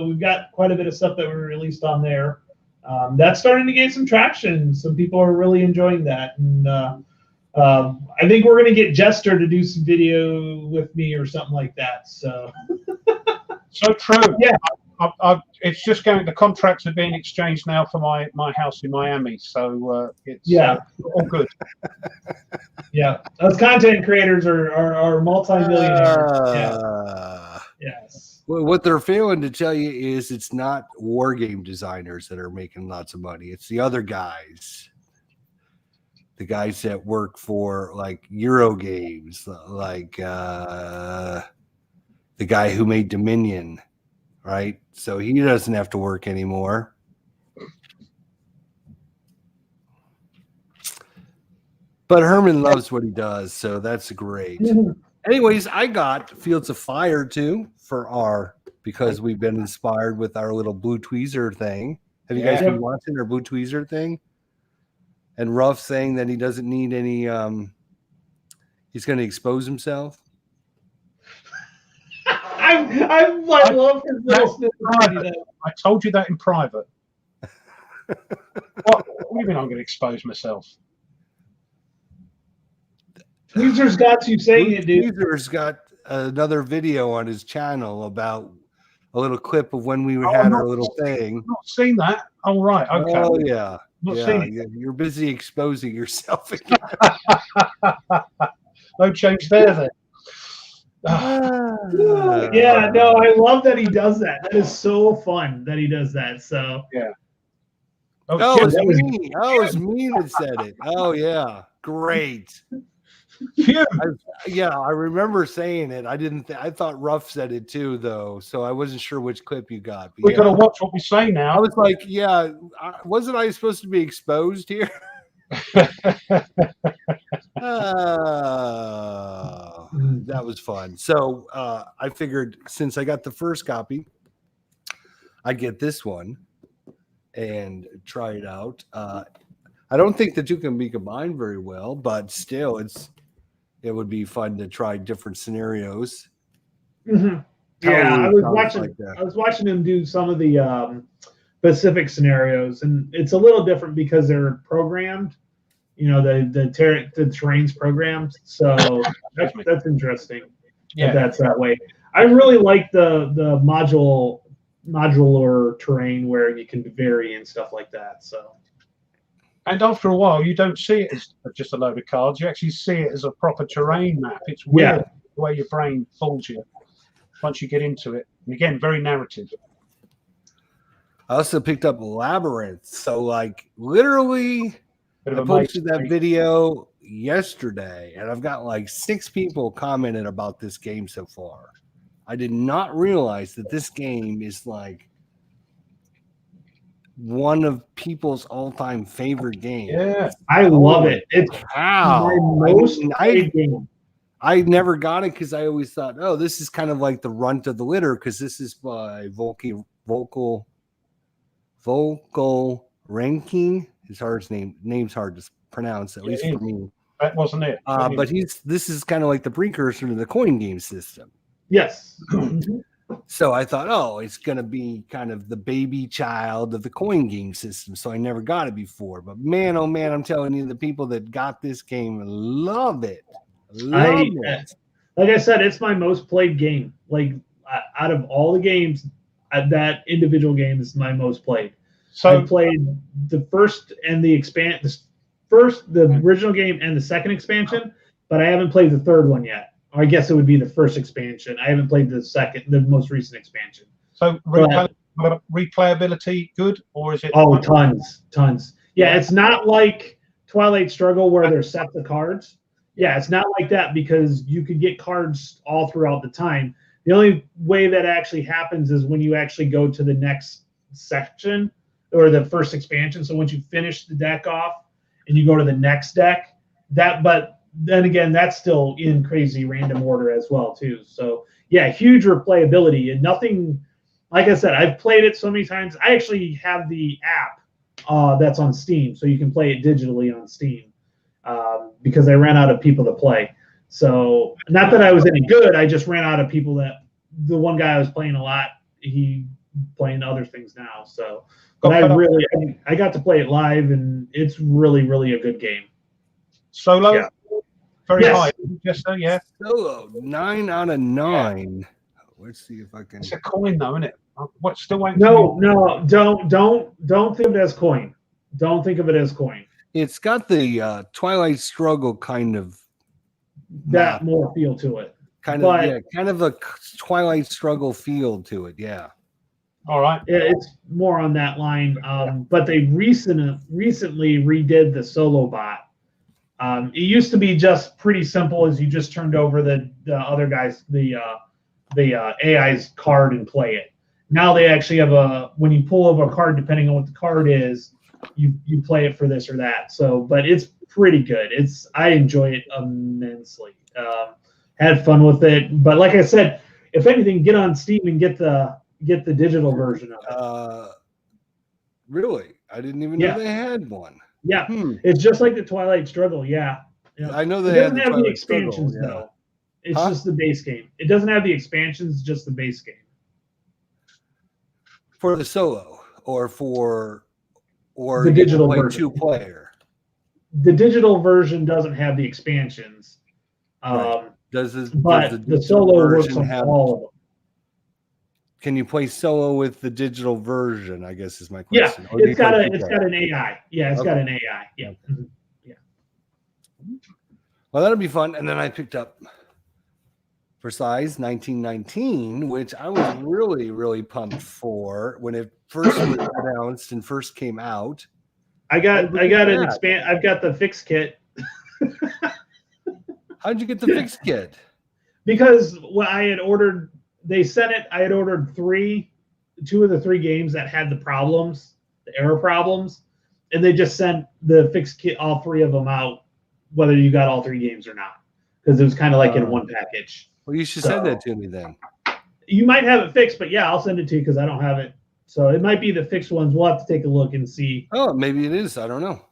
we've got quite a bit of stuff that we released on there. That's starting to gain some traction. Some people are really enjoying that, and I think we're going to get Jester to do some video with me or something like that. So true. Yeah, it's just going. The contracts are being exchanged now for my house in Miami. So it's all good. Yeah, those content creators are multi-millionaires. Yes. Well, what they're failing to tell you is it's not war game designers that are making lots of money. It's the other guys. The guys that work for like Euro games, like the guy who made Dominion, right? So he doesn't have to work anymore. But Herman loves what he does, so that's great. Anyways, I got Fields of Fire too because we've been inspired with our little Blue Tweezer thing. Have you guys been watching our Blue Tweezer thing? And Ruff saying that he doesn't need any. He's going to expose himself. I love his little snippet. I told you that in private. What do you mean I'm going to expose myself? Tweezer's got you saying it, dude. Tweezer's got another video on his channel about a little clip of when we had our little thing. I've not seen that. Oh, right. Okay. Oh, yeah. Not seen it. You're busy exposing yourself again. No change there then. Yeah, no, I love that he does that. That is so fun that he does that. So Oh, Jim, it's me. Oh, it's me that said it. Oh, yeah. Great. phew. I remember saying it. I didn't. I thought Ruff said it too, though. So I wasn't sure which clip you got. But We yeah. got to watch what we say I now. was like, yeah. Wasn't I supposed to be exposed here? That was fun. So I figured since I got the first copy, I'd get this one and try it out. I don't think the two can be combined very well, but still, it would be fun to try different scenarios. Yeah, I was watching him do some of the Pacific scenarios, and it's a little different because they're programmed. You know, the terrain's programmed, so that's interesting. Yeah, That's that way. I really like the modular terrain where you can vary and stuff like that. So. and after a while, you don't see it as just a load of cards. You actually see it as a proper terrain map. It's weird the way your brain fools you once you get into it. And again, very narrative. I also picked up Labyrinth. So, like, literally, I Bit of a posted maze. that video yesterday, and I've got like 6 people commented about this game so far. I did not realize that this game is like one of people's all-time favorite games. Yeah, I love it. It's Wow. my most played game. I never got it because I always thought, oh, this is kind of like the runt of the litter because this is by Vocal Ranking. His hard name's hard to pronounce, at least for me. that wasn't it. But this is kind of like the precursor to the coin game system. Yes. So I thought, oh, it's going to be kind of the baby child of the coin game system. So I never got it before. But man, oh man, I'm telling you, the people that got this game love it. Love it. Like I said, it's my most played game. Like out of all the games, that individual game is my most played. So I played the first and the original game and the second expansion, but I haven't played the third one yet. Or I guess it would be the first expansion. I haven't played the most recent expansion. So replayability good, or is it? Oh, tons. Yeah, it's not like Twilight Struggle where there's sets of cards. Yeah, it's not like that because you could get cards all throughout the time. The only way that actually happens is when you actually go to the next section or the first expansion. So once you finish the deck off and you go to the next deck, but then again, that's still in crazy random order as well too. So yeah, huge replayability and nothing. Like I said, I've played it so many times. I actually have the app that's on Steam, so you can play it digitally on Steam because I ran out of people to play. So not that I was any good, I just ran out of people. That the one guy I was playing a lot, he playing other things now. So, but I got to play it live, and it's really, really a good game. Solo. Yeah. Very high. Yes, sir, yeah. Solo, 9 out of 9. Yeah. Let's see if I can. It's a coin, though, isn't it? What? Still waiting. No, don't think of it as coin. Don't think of it as coin. It's got the Twilight Struggle kind of that more feel to it. Kind of a Twilight Struggle feel to it. Yeah. All right. Yeah, it's more on that line. But they recently redid the solo bot. It used to be just pretty simple as you just turned over the other guy's the AI's card and play it. Now they actually have when you pull over a card, depending on what the card is, you play it for this or that. So, but it's pretty good. I enjoy it immensely. Had fun with it, but like I said, if anything, get on Steam and get the digital version of it. Really, I didn't even know they had one. Yeah, It's just like the Twilight Struggle. Yeah, I know it doesn't have the expansions though. It's just the base game. It doesn't have the expansions, just the base game. For the solo, or the digital version, 2-player. The digital version doesn't have the expansions. Right. Does the solo works on all of them. Can you play solo with the digital version? I guess is my question. Yeah, it's got an AI. Yeah, it's got an AI. Yeah. Mm-hmm. Yeah. Well, that'll be fun. And then I picked up for size 1919, which I was really, really pumped for when it first was announced and first came out. I got I've got the fix kit. How'd you get the fix kit? Because when I had ordered, they sent it. I had ordered two of the three games that had the problems, the error problems, and they just sent the fix kit, all three of them out, whether you got all three games or not, because it was kind of like in one package. Well, you should send that to me then. You might have it fixed, but yeah, I'll send it to you because I don't have it. So it might be the fixed ones. We'll have to take a look and see. Oh, maybe it is. I don't know.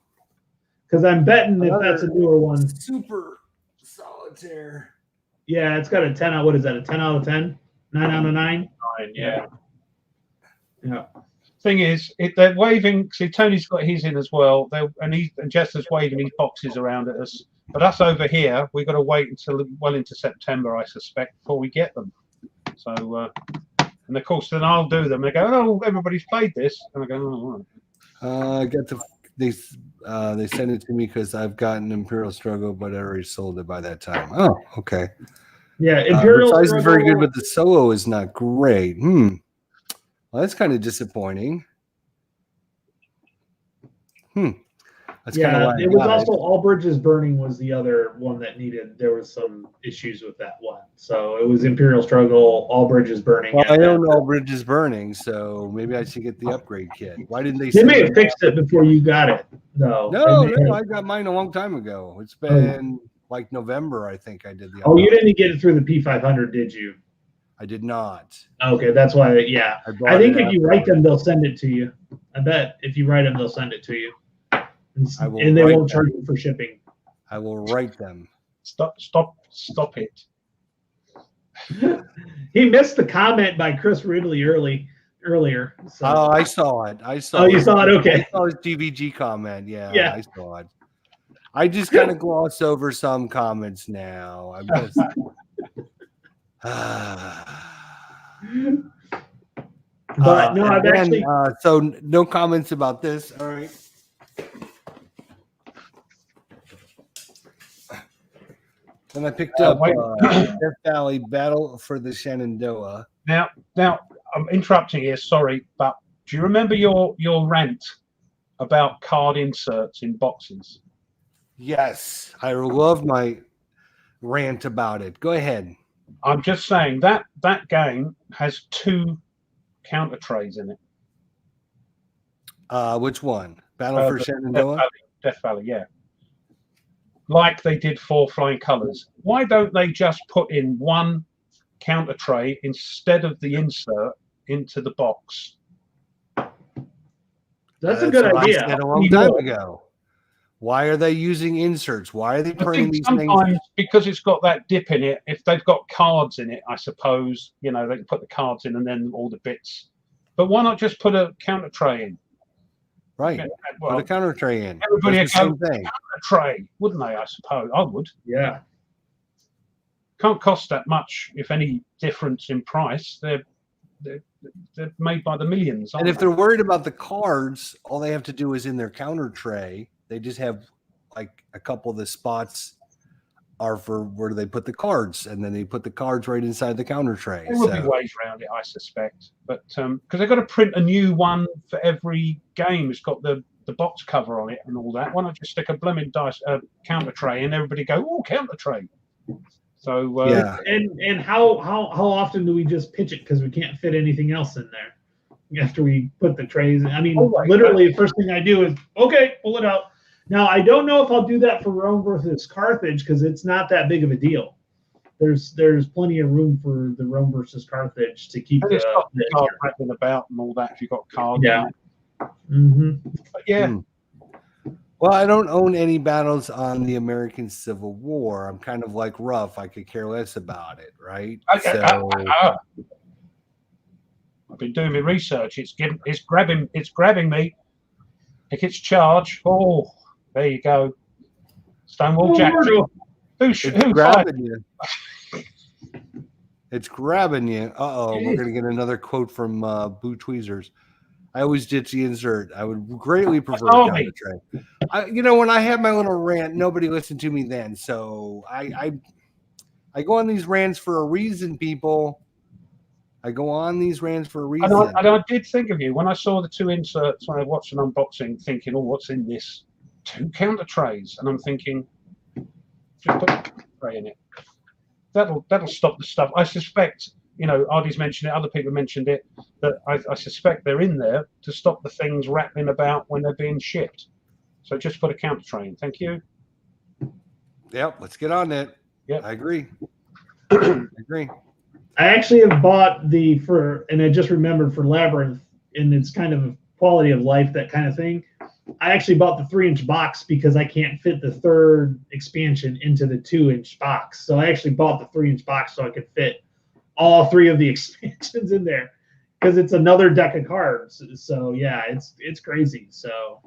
Because I'm betting if that's a newer one. Super solitaire. Yeah, it's got a 10 out. What is that? A 10 out of 10? 9 out of 9? Yeah. Yeah. Thing is, they're waving. See, Tony's got his in as well. And Jester's waving these boxes around at us. But us over here, we've got to wait until well into September, I suspect, before we get them. So, and of course, then I'll do them. They go, oh, everybody's played this, and I go, oh, all right. I got they sent it to me because I've gotten Imperial Struggle, but I already sold it by that time. Oh, okay. Yeah, Imperial Struggle Struggle is very good, but the solo is not great. Well, that's kind of disappointing. That's kind of why it was also All Bridges Burning was the other one that needed. There was some issues with that one, so it was Imperial Struggle, All Bridges Burning. Well, I own All Bridges Burning, so maybe I should get the upgrade kit. Why didn't they? They may have fixed it before you got it. No, I got mine a long time ago. It's been like November, I think I did the. Oh, you didn't get it through the P500, did you? I did not. Okay, that's why. Yeah, I think if you write them, they'll send it to you. I bet if you write them, they'll send it to you. And they won't charge you for shipping. I will write them. Stop it. He missed the comment by Chris Ridley earlier. So. Oh, I saw it. You saw it? Okay. I saw his DVG comment. Yeah, yeah. I saw it. I just kind of gloss over some comments now. I'm just. But no, I've actually. So no comments about this. All right. Then I picked up Death Valley Battle for the Shenandoah. Now I'm interrupting here. Sorry, but do you remember your rant about card inserts in boxes? Yes, I love my rant about it. Go ahead. I'm just saying that game has 2 counter trays in it. Which one? Battle for Shenandoah? Death Valley, yeah. Like they did for Flying Colours. Why don't they just put in 1 counter tray instead of the insert into the box? That's a good idea. I said a long time ago. Why are they using inserts? Why are they printing these things? Because it's got that dip in it. If they've got cards in it, I suppose, they can put the cards in and then all the bits. But why not just put a counter tray in? Right. Put a counter tray in. Everybody would go counter tray, wouldn't they? I suppose. I would. Yeah. Can't cost that much, if any difference in price. They're made by the millions. And if they're worried about the cards, all they have to do is in their counter tray. They just have like a couple of the spots are for where they put the cards, and then they put the cards right inside the counter tray. There will be ways around it, I suspect. But because they've got to print a new one for every game. It's got the box cover on it and all that. Why not just stick a blooming counter tray and everybody go, oh, counter tray. So yeah. And how often do we just pitch it because we can't fit anything else in there after we put the trays in? I mean, literally the first thing I do is, okay, pull it out. Now, I don't know if I'll do that for Rome versus Carthage because it's not that big of a deal. There's plenty of room for the Rome versus Carthage to keep the card wrapping about and all that if you've got cards. Yeah. Mm-hmm. But yeah. Well, I don't own any battles on the American Civil War. I'm kind of like Ruff. I could care less about it, right? I've been doing my research. It's grabbing me. It gets charged. Oh, there you go. Stonewall Jackson. Who's grabbing you? It's grabbing you. Uh-oh, we're going to get another quote from Boo Tweezers. I always ditch the insert. I would greatly prefer a counter tray. When I had my little rant, nobody listened to me then. So I I go on these rants for a reason, people. I go on these rants for a reason. And I did think of you when I saw the 2 inserts when I watched an unboxing, thinking, "Oh, what's in this?" 2 counter trays, and I'm thinking, just put a tray in it. That'll stop the stuff. I suspect, Ardy's mentioned it, other people mentioned it, that I suspect they're in there to stop the things rattling about when they're being shipped. So just put a counter tray in. Thank you. Yep, let's get on that. Yep. I agree. I agree. I actually have bought and I just remembered for Labyrinth, and it's kind of quality of life, that kind of thing. I actually bought the 3-inch box because I can't fit the 3rd expansion into the 2-inch box. So I actually bought the 3-inch box so I could fit all 3 of the expansions in there, because it's another deck of cards. So yeah, it's crazy. So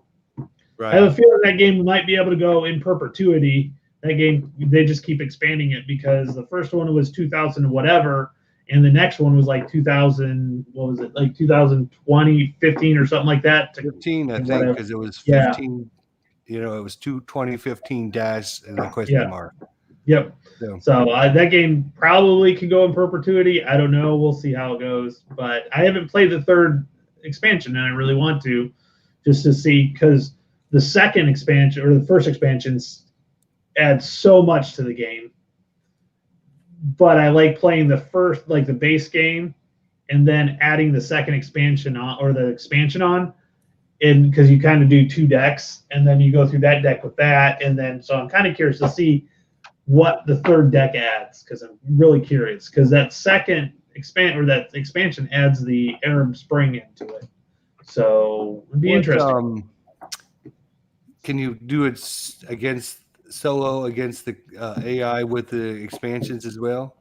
Right. I have a feeling that game might be able to go in perpetuity. That game, they just keep expanding it, because the first one was 2000 and whatever, and the next one was like 2000. What was it, like 2020, 15 or something like that? 15, I think, because it was 15. It was 2015 dash and a question mark. Yep. So that game probably can go in perpetuity. I don't know. We'll see how it goes. But I haven't played the 3rd expansion, and I really want to, just to see, because the 2nd expansion or the 1st expansions add so much to the game. But I like playing the first, like the base game, and then adding the 2nd expansion on, or the expansion on, and because you kind of do 2 decks, and then you go through that deck with that, and then so I'm kind of curious to see what the 3rd deck adds, because I'm really curious, because that 2nd expansion adds the Arab Spring into it, so it'd be interesting. Can you do it solo against the AI with the expansions as well?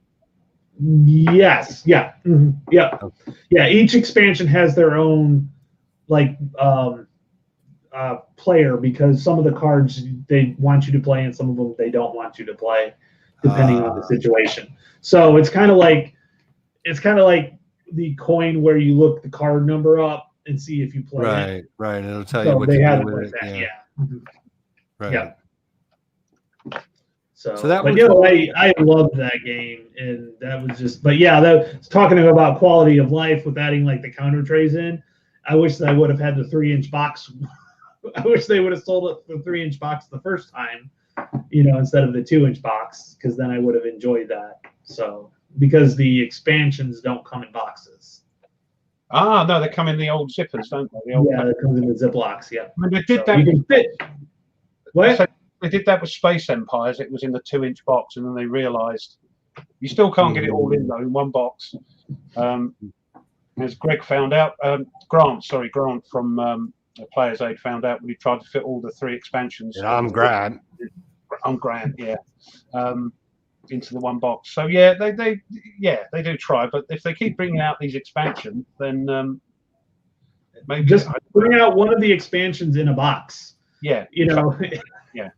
Yes. Yeah. Mm-hmm. Yeah. Okay. Yeah. Each expansion has their own player, because some of the cards they want you to play and some of them they don't want you to play, depending on the situation. So it's kind of like the coin where you look the card number up and see if you play it. Right. It'll tell you what they to have do it with like it. that. Yeah. Mm-hmm. Right. Yeah. So that but was I loved that game, and that was just. But yeah, talking about quality of life with adding like the counter trays in. I wish that I would have had the 3-inch box. I wish they would have sold it the 3-inch box the first time, instead of the 2-inch box, because then I would have enjoyed that. So because the expansions don't come in boxes. No, they come in the old zippers, don't they? It comes in the Ziplocs. Yeah. I mean, they did that. You can fit. What? So they did that with Space Empires. It was in the 2-inch box, and then they realised you still can't get it all in though in one box. As Greg found out, Grant from Players Aid found out when he tried to fit all the 3 expansions. And I'm Grant. Yeah. Into the one box. So yeah, they do try, but if they keep bringing out these expansions, then maybe just bring out one of the expansions in a box. Yeah. Yeah.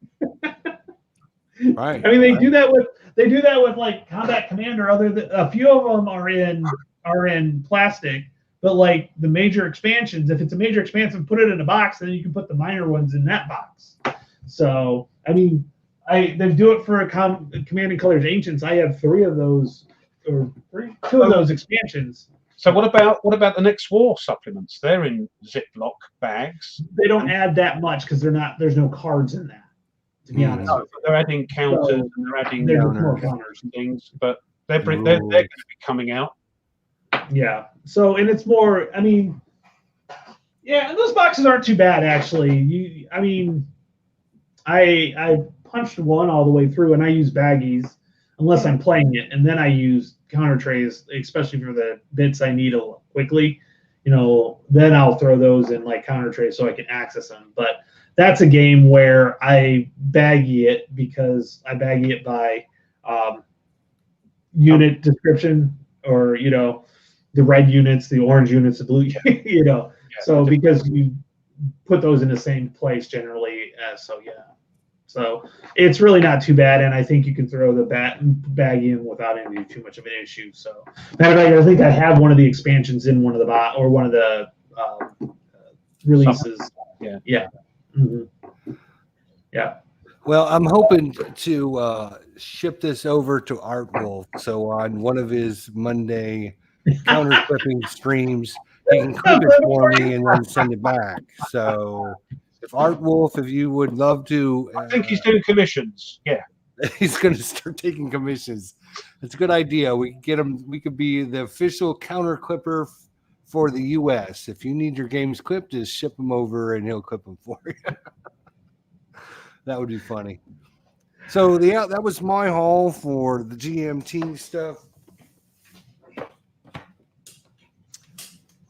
Right. I mean, they do that with like Combat Commander. A few of them are in plastic, but like the major expansions, if it's a major expansion, put it in a box, then you can put the minor ones in that box. So I mean, they do it for Command and Colors Ancients. I have 2 of those expansions. So what about the Next War supplements? They're in Ziploc bags. They don't add that much because there's no cards in that. To be honest, they're adding counters and they're adding more counters and things, but they're going to be coming out. Yeah. So, and it's more. I mean, yeah, those boxes aren't too bad actually. I punched one all the way through, and I use baggies unless I'm playing it, and then I use counter trays, especially for the bits I need quickly. Then I'll throw those in like counter trays so I can access them. But that's a game where I baggy it, because I baggy it by unit description, or the red units, the orange units, the blue. So because you put those in the same place generally. So it's really not too bad, and I think you can throw the bag in without any too much of an issue. So, matter of fact, I think I have one of the expansions in one of the releases. Yeah. Yeah. Mm-hmm. Yeah. Well, I'm hoping to ship this over to Art Wolf, so on one of his Monday counter clipping streams, he can clip it for me and then send it back. So, if Art Wolf, if you would love to, I think he's doing commissions. Yeah. he's going to start taking commissions. It's a good idea. We can get him. We could be the official counter clipper for the U.S. If you need your games clipped, just ship them over and he'll clip them for you. That would be funny. So that was my haul for the GMT stuff.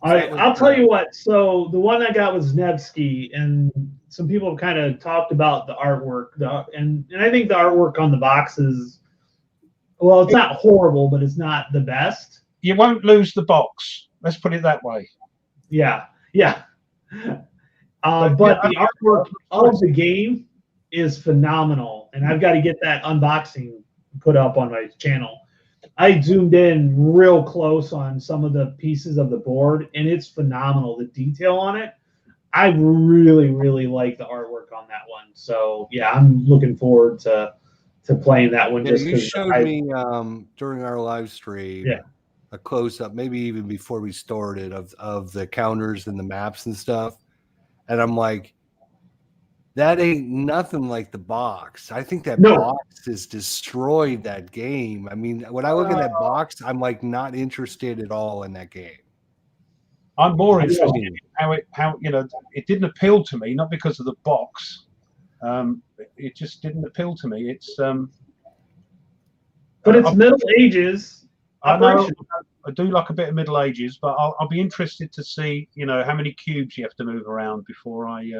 All right, I'll tell you what. So the one I got was Nevsky, and some people have kind of talked about the artwork, and I think the artwork on the box is, well, it's not horrible, but it's not the best. You won't lose the box. Let's put it that way. Yeah. But the artwork of the game is phenomenal, and I've got to get that unboxing put up on my channel. I zoomed in real close on some of the pieces of the board, and it's phenomenal. The detail on it, I really, really like the artwork on that one. So yeah, I'm looking forward to playing that one. Yeah, you showed me during our live stream a close up, maybe even before we started, of the counters and the maps and stuff, and I'm like, that ain't nothing like the box. I think that box has destroyed that game. I mean, when I look at that box, I'm like not interested at all in that game. I'm more interested in how it didn't appeal to me, not because of the box. It just didn't appeal to me. It's but it's Middle Ages. I know. I do like a bit of Middle Ages, but I'll be interested to see, how many cubes you have to move around before I.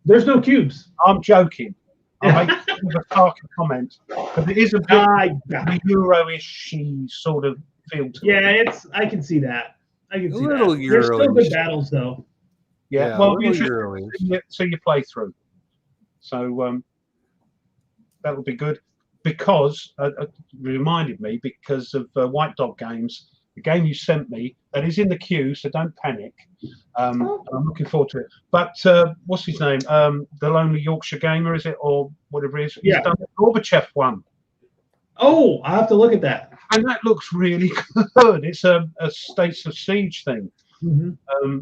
There's no cubes. I'm joking. I'll make a sarcastic comment, but it is a bit Euro-ish sort of feel to it. I can see that. I can see little that. There's still good battles, though. Yeah, well, see your playthrough. So that'll be good. Because it reminded me, because of White Dog Games, the game you sent me, that is in the queue, so don't panic. I'm looking forward to it. But what's his name? The Lonely Yorkshire Gamer, is it? Or whatever it is? Yeah. He's done the Gorbachev one. Oh, I have to look at that. And that looks really good. It's a States of Siege thing. Mm-hmm.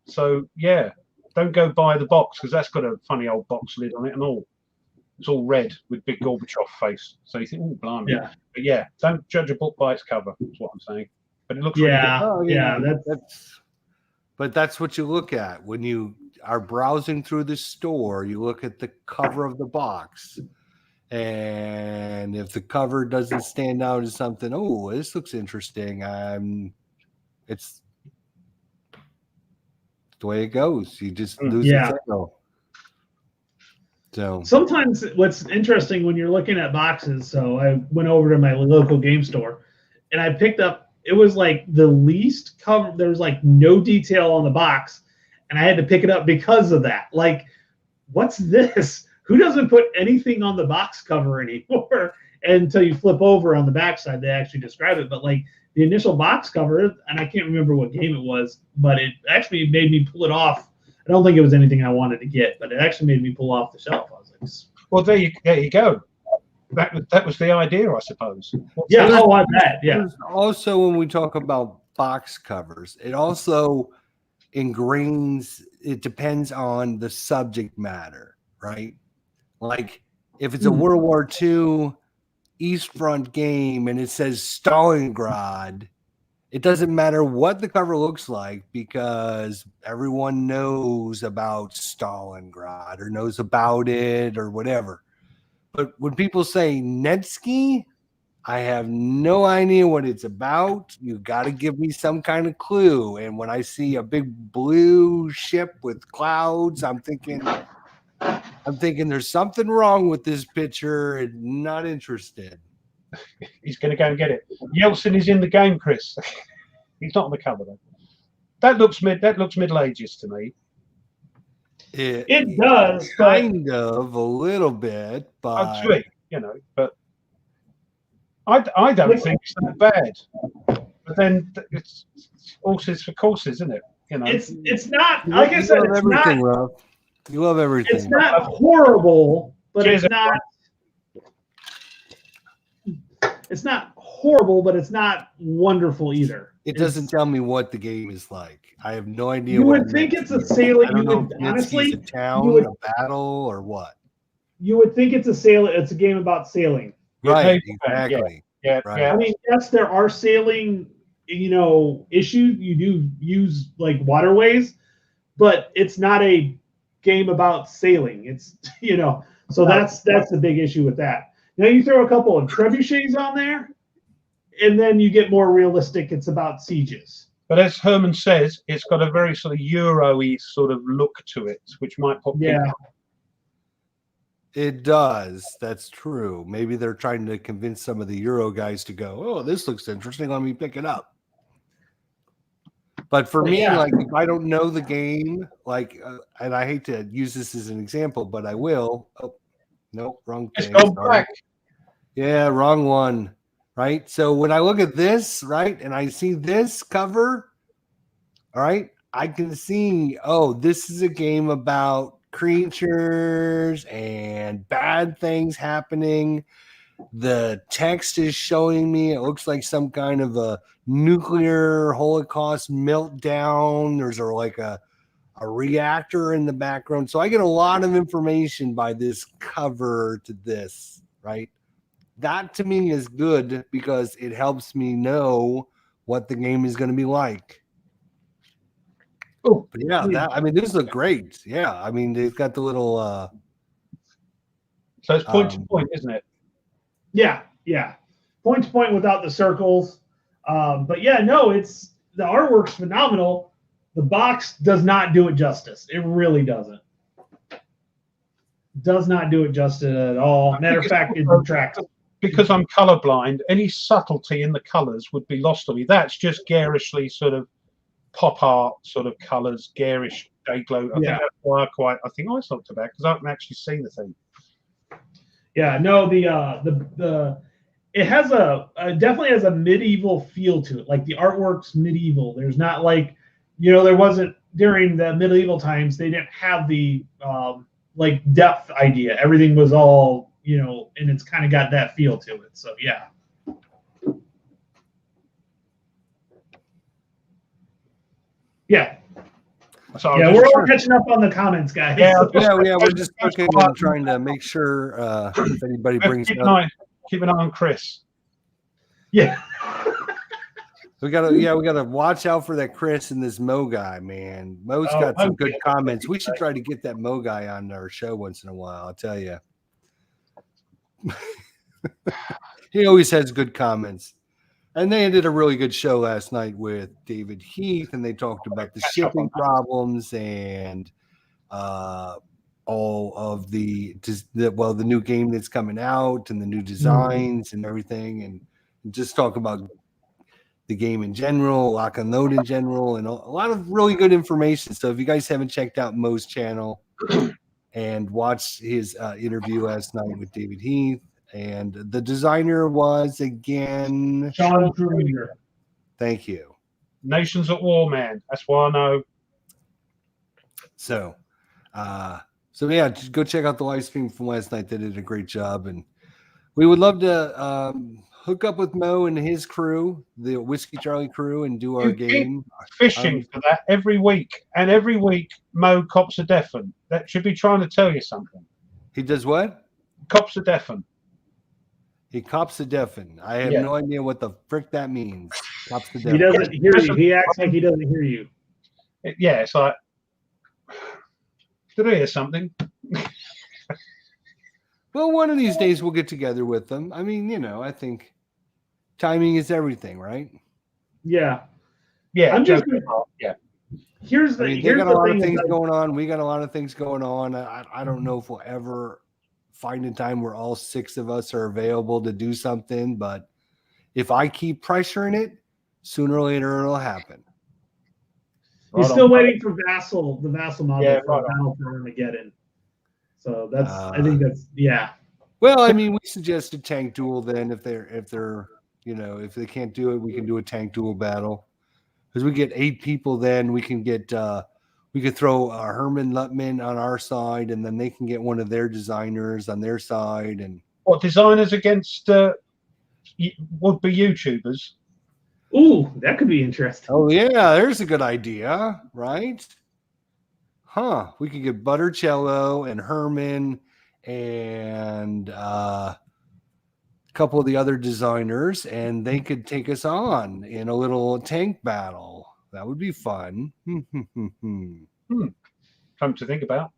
So, yeah, don't go buy the box, because that's got a funny old box lid on it and all. It's all red with big Gorbachev face. So you think, oh, blimey. Yeah. But yeah, don't judge a book by its cover, is what I'm saying. But it looks really good. Oh, that's what you look at when you are browsing through the store. You look at the cover of the box, and if the cover doesn't stand out as something, oh, this looks interesting. It's the way it goes. You just lose the signal. So sometimes what's interesting when you're looking at boxes. So I went over to my local game store, and I picked up. It was like the least cover. There was like no detail on the box, and I had to pick it up because of that. Like, what's this? Who doesn't put anything on the box cover anymore? And until you flip over on the backside, they actually describe it. But like the initial box cover, and I can't remember what game it was, but it actually made me pull it off. I don't think it was anything I wanted to get, but it actually made me pull off the shelf. I was like, well, there you go. That was the idea, I suppose. I bet. Yeah. Also, when we talk about box covers, it also ingrains. It depends on the subject matter, right? Like if it's a World War II East Front game and it says Stalingrad, it doesn't matter what the cover looks like because everyone knows about Stalingrad or knows about it or whatever. But when people say Nevsky, I have no idea what it's about. You got to give me some kind of clue. And when I see a big blue ship with clouds, I'm thinking there's something wrong with this picture and not interested. He's going to go and get it. Yeltsin is in the game, Chris. He's not on the cover though. That looks Middle Ages to me. It does, kind of a little bit, but but I don't think it's that bad. But then it's horses for courses, isn't it? It's not. Like I said, it's everything, not. Rob. You love everything. It's not horrible, but it's not it's not horrible, but it's not wonderful either. It doesn't tell me what the game is like. I have no idea. You what would think it's a Mitski is. sailing. I don't You know would if Mitski's honestly, a town, you would, a battle, or what. you would think it's a sail. It's a game about sailing. Right, Yeah, exactly. Yeah, Right. yeah. I mean, yes, there are sailing, issues. You do use like waterways, but it's not a game about sailing. It's so that's the big issue with that. Now you throw a couple of trebuchets on there, and then you get more realistic. It's about sieges. But as Herman says, it's got a very sort of Euro-y sort of look to it, which might put people. It does. That's true. Maybe they're trying to convince some of the Euro guys to go, oh, this looks interesting. Let me pick it up. But for me, like, if I don't know the game, like, and I hate to use this as an example, but I will. Oh, nope, wrong thing. Just go back. Yeah, wrong one. Right. So when I look at this, right, and I see this cover, all right, I can see, oh, this is a game about creatures and bad things happening. The text is showing me it looks like some kind of a nuclear holocaust meltdown. There's like a reactor in the background. So I get a lot of information by this cover to this, right? That to me is good because it helps me know what the game is going to be like. Oh, but yeah, these look great. Yeah, I mean, they've got the little. So it's point to point, isn't it? Yeah. Point to point without the circles. But yeah, no, it's the artwork's phenomenal. The box does not do it justice. It really doesn't. Does not do it justice at all. Matter of fact, it detracts. Because I'm colorblind, any subtlety in the colors would be lost on me. That's just garishly sort of pop art sort of colors, garish day glow. I think that's why I think I talked about because I haven't actually seen the thing. Yeah, no, it has definitely has a medieval feel to it. Like the artwork's medieval. There's not like, there wasn't during the medieval times. They didn't have the like depth idea. Everything was all, and it's kind of got that feel to it. So yeah. Yeah. So yeah, we're all catching up on the comments, guys. Yeah, we're just looking and trying to make sure if anybody brings keep it up. Keep an eye on Chris. Yeah. We gotta watch out for that Chris and this Mo guy, man. Mo's got some good comments. We should try to get that Mo guy on our show once in a while. I'll tell you. He always has good comments. And they did a really good show last night with David Heath, and they talked about the shipping problems and all of the new game that's coming out and the new designs and everything, and just talk about the game in general, lock and load in general, and a lot of really good information. So if you guys haven't checked out Mo's channel and watched his interview last night with David Heath, and the designer was again Sean Kruger. Thank you. Nations at War, man. That's why I know. So yeah, just go check out the live stream from last night. They did a great job, and we would love to hook up with Mo and his crew, the Whiskey Charlie crew, and do our game. Fishing for that every week, and every week Mo cops a deafen. That should be trying to tell you something. He does what? Cops a deafen. He cops a deafen. I have no idea what the frick that means. Cops the deafen. He doesn't hear you. He acts like he doesn't hear you. It's like, did I hear something? Well, one of these days we'll get together with them. I mean, I think timing is everything, right? Yeah. Yeah. I'm just Here's the they got a lot of things going on. We got a lot of things going on. I don't know if we'll ever find a time where all 6 of us are available to do something, but if I keep pressuring it, sooner or later it'll happen. He's still waiting for the Vassal model for Battle for Armageddon. So that's I think that's Well, I mean, we suggested tank duel then if they're if they can't do it, we can do a tank duel battle. Because we get 8 people, then we can get we could throw Herman Lutman on our side, and then they can get one of their designers on their side. And what designers against would be YouTubers. Ooh, that could be interesting. Oh yeah, there's a good idea, right? Huh? We could get Buttercello and Herman and a couple of the other designers, and they could take us on in a little tank battle. That would be fun. Something to think about.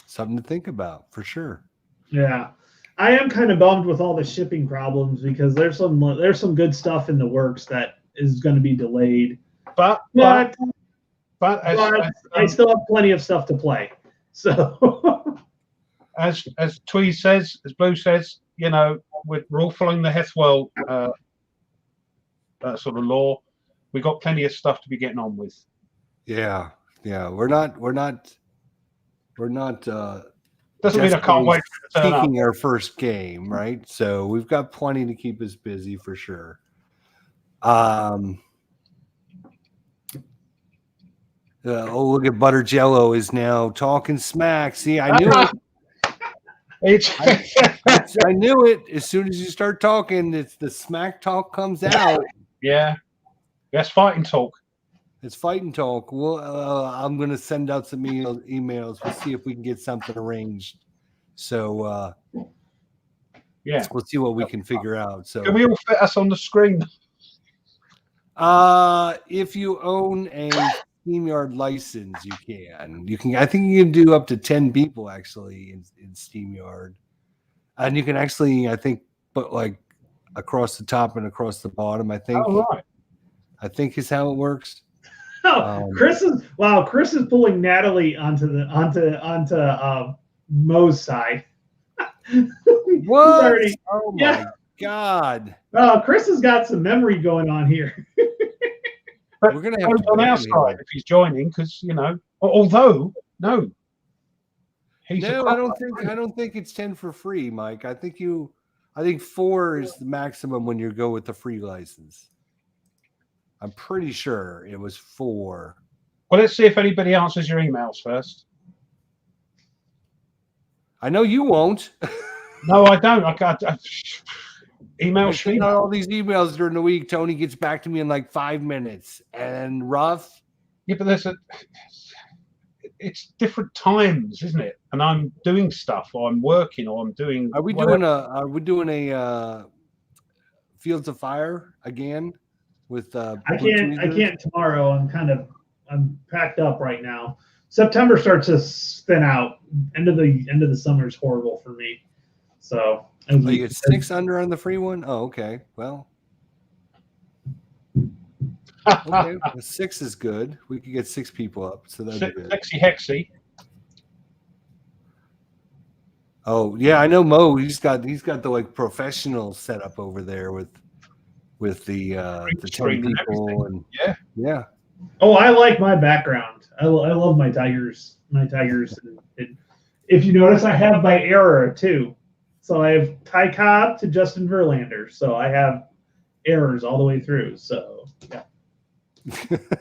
Something to think about for sure. Yeah. I am kind of bummed with all the shipping problems because there's some good stuff in the works that is going to be delayed. But I still have plenty of stuff to play. So as Tweez says, as Blue says, you know, we're all following the Hethwell sort of law. We've got plenty of stuff to be getting on with. Yeah. We're not Doesn't mean I can't wait to turn up. taking our first game, right? So we've got plenty to keep us busy for sure. Look at Buttercello is now talking smack. See, I knew it. I knew it. As soon as you start talking, it's the smack talk comes out. Yeah. That's fighting talk. It's fighting talk. Well, I'm going to send out some emails. We'll see if we can get something arranged. So, yeah, we'll see what we can figure out. So, can we all fit us on the screen? If you own a SteamYard license, you can. I think you can do up to 10 people actually in SteamYard, and you can actually, I think, put like across the top and across the bottom. I think. Oh, right. I think is how it works. Chris is pulling Natalie onto Mo's side. What? Already, oh my God! Chris has got some memory going on here. But we're gonna have to on our side if he's joining, because you know. Although no, I don't think it's 10 for free, Mike. I think 4 is the maximum when you go with the free license. I'm pretty sure it was 4. Well, let's see if anybody answers your emails first. I know you won't. No, I don't. I email I send out all these emails during the week. Tony gets back to me in like 5 minutes. And Ruff? Yeah, but it's different times, isn't it? And I'm doing stuff, or I'm working, or I'm doing. Are we doing a Fields of Fire again? With I can't tomorrow. I'm packed up right now. September starts to spin out. End of the summer is horrible for me. So you get 6 under on the free one? Oh, okay. Well, okay. 6 is good. We could get 6 people up, so that'd be good. Sexy Hexy. Oh yeah, I know Mo. He's got the like professional setup over there with the 10 people and yeah. Oh, I like my background. I love my Tigers. And if you notice, I have my error too. So I have Ty Cobb to Justin Verlander. So I have errors all the way through. So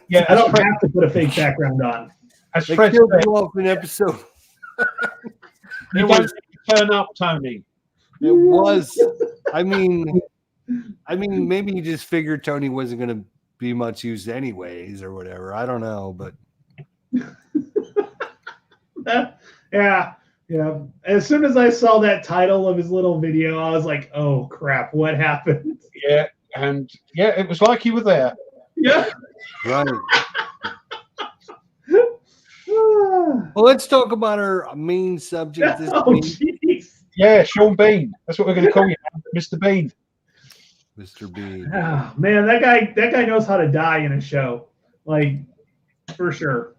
yeah, I don't have to put a fake background on. They killed you off an episode. You don't turn up, Tony. It was. I mean, maybe you just figured Tony wasn't going to be much used anyways, or whatever. I don't know, but yeah. As soon as I saw that title of his little video, I was like, "Oh crap, what happened?" Yeah, and it was like you were there. Yeah, right. Well, let's talk about our main subject this week. Geez. Yeah, Sean Bean. That's what we're going to call you, Mr. Bean. Mr. Bean. Oh, man, that guy knows how to die in a show, like for sure.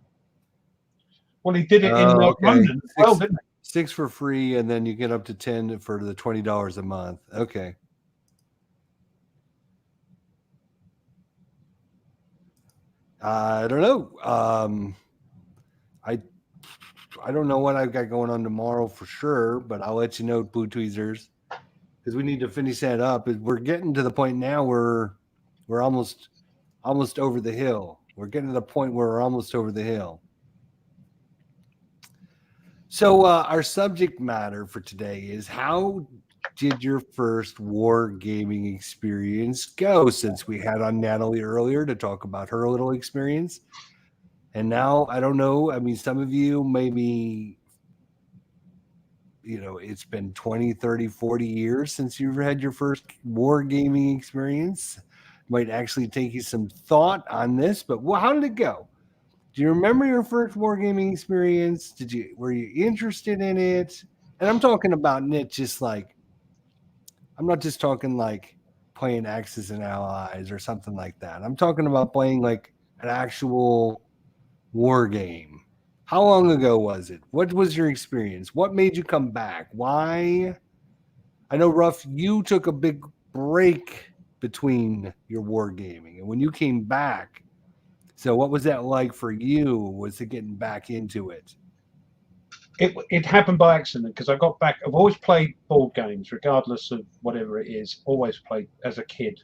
Well, he did it in London as well, didn't he? 6 for free, and then you get up to 10 for the $20 a month. Okay. I don't know. I don't know what I've got going on tomorrow for sure, but I'll let you know, Blue Tweezers, because we need to finish that up. We're getting to the point now where we're almost over the hill. We're getting to the point where we're almost over the hill. So our subject matter for today is how did your first wargaming experience go? Since we had on Natalie earlier to talk about her little experience. And now, I don't know. I mean, some of you maybe, it's been 20, 30, 40 years since you've had your first wargaming experience. Might actually take you some thought on this, but how did it go? Do you remember your first wargaming experience? Were you interested in it? And I'm talking about it just like, I'm not just talking like playing Axis and Allies or something like that. I'm talking about playing like an actual war game. How long ago was it? What was your experience? What made you come back? Why? I know, Ruff, you took a big break between your wargaming, and when you came back, so what was that like for you? Was it getting back into it? It happened by accident because I got back. I've always played board games, regardless of whatever it is. Always played as a kid,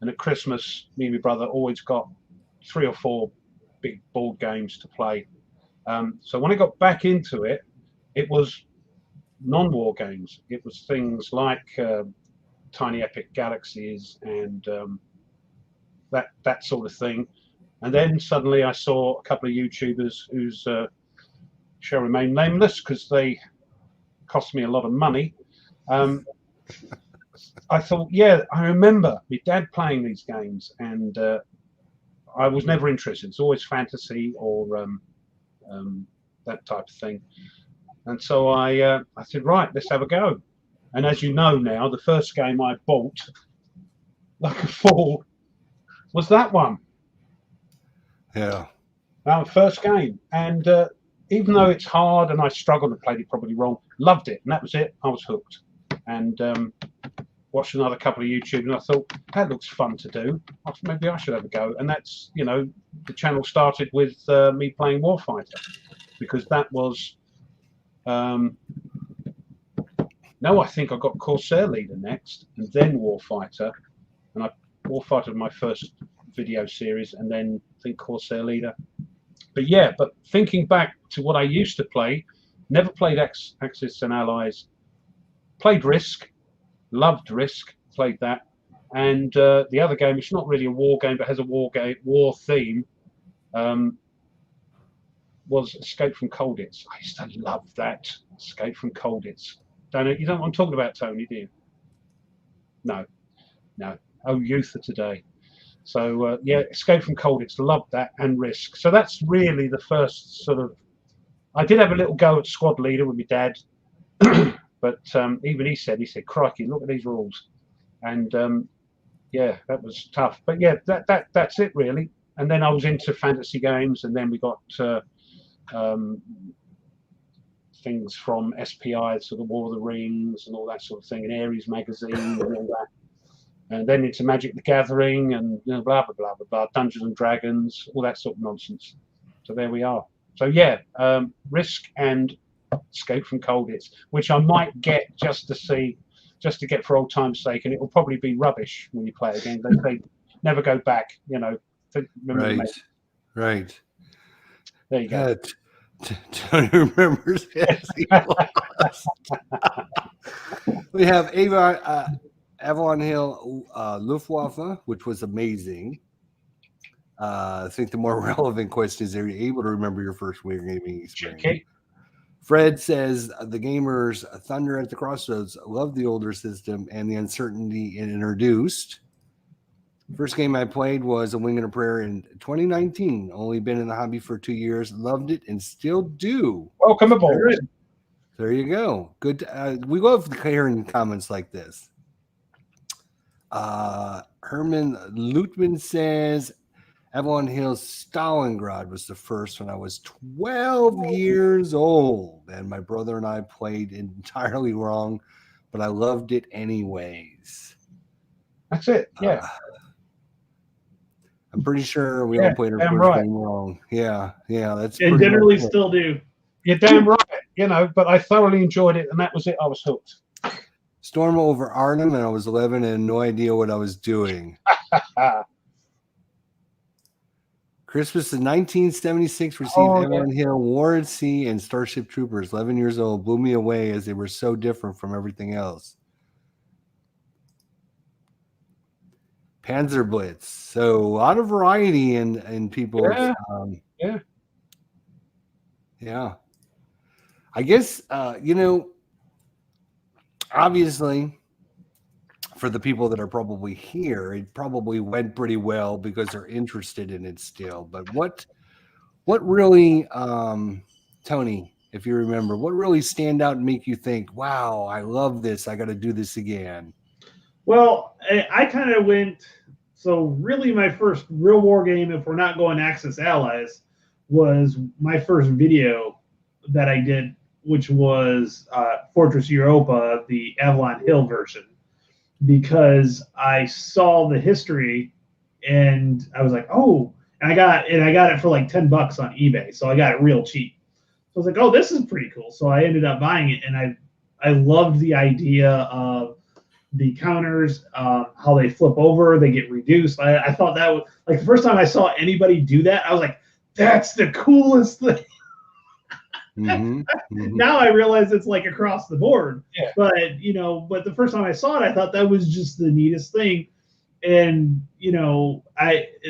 and at Christmas, me and my brother always got 3 or 4 big board games to play. So when I got back into it, it was non-war games. It was things like Tiny Epic Galaxies and that sort of thing. And then suddenly I saw a couple of YouTubers whose shall remain nameless because they cost me a lot of money. I thought, yeah, I remember my dad playing these games, and I was never interested. It's always fantasy or that type of thing. And so I said, right, let's have a go. And as you know now, the first game I bought, like a fool, was that one. Yeah. Our first game. And even though it's hard and I struggled and played it probably wrong, loved it. And that was it. I was hooked. And watched another couple of YouTube, and I thought, that looks fun to do. Maybe I should have a go. And that's, the channel started with me playing Warfighter, because that was, I think I got Corsair Leader next, and then Warfighter. And Warfighter was my first video series, and then I think Corsair Leader. But thinking back to what I used to play, never played Axis and Allies, played Risk, loved Risk, played that. And the other game, it's not really a war game, but has a war theme, was Escape from Colditz. I used to love that, Escape from Colditz. You don't know what I'm talking about, Tony, do you? No. Oh, youth of today. So, Escape from Colditz, loved that, and Risk. So that's really the first sort of... I did have a little go at Squad Leader with my dad, but even he said, crikey, look at these rules. And, that was tough. But, that's it, really. And then I was into fantasy games, and then we got things from SPI, so the War of the Rings and all that sort of thing, and Ares magazine and all that. And then into Magic the Gathering and blah, blah, blah, blah, blah, Dungeons and Dragons, all that sort of nonsense. So there we are. So Risk and Escape from Colditz, which I might get just to get for old time's sake, and it will probably be rubbish when you play it again. They never go back, Right. There you go. Tony remembers. We have Avalon Hill Luftwaffe, which was amazing. I think the more relevant question is, are you able to remember your first wargaming experience? Okay. Fred says the gamers Thunder at the Crossroads loved the older system and the uncertainty it introduced. First game I played was A Wing and a Prayer in 2019. Only been in the hobby for 2 years. Loved it and still do. Welcome aboard. There you go. Good. We love hearing comments like this. Herman Lutman says Avalon Hill Stalingrad was the first when I was 12 years old, and my brother and I played entirely wrong, but I loved it anyways. That's it. Yeah. I'm pretty sure we all played our first game wrong. Yeah, that's. And generally still do. You're damn right. But I thoroughly enjoyed it, and that was it. I was hooked. Storm over Arnhem, and I was 11 and had no idea what I was doing. Christmas of 1976 received Avalon Hill, War at Sea, and Starship Troopers. 11 years old, blew me away as they were so different from everything else. Panzer Blitz. So a lot of variety in people's. Yeah. Yeah. Yeah. I guess obviously, for the people that are probably here, it probably went pretty well because they're interested in it still. But what really, Tony, if you remember, what really stand out and make you think, wow, I love this, I got to do this again? Well, I kind of went. So really, my first real war game, if we're not going Axis Allies, was my first video that I did, which was Fortress Europa, the Avalon Hill version, because I saw the history and I was like, oh, and I got it for like $10 on eBay, so I got it real cheap. So I was like, oh, this is pretty cool. So I ended up buying it, and I loved the idea of the counters, how they flip over, they get reduced. I thought that was like the first time I saw anybody do that, I was like, that's the coolest thing. Mm-hmm. Mm-hmm. Now I realize it's like across the board. Yeah. But but the first time I saw it, I thought that was just the neatest thing. And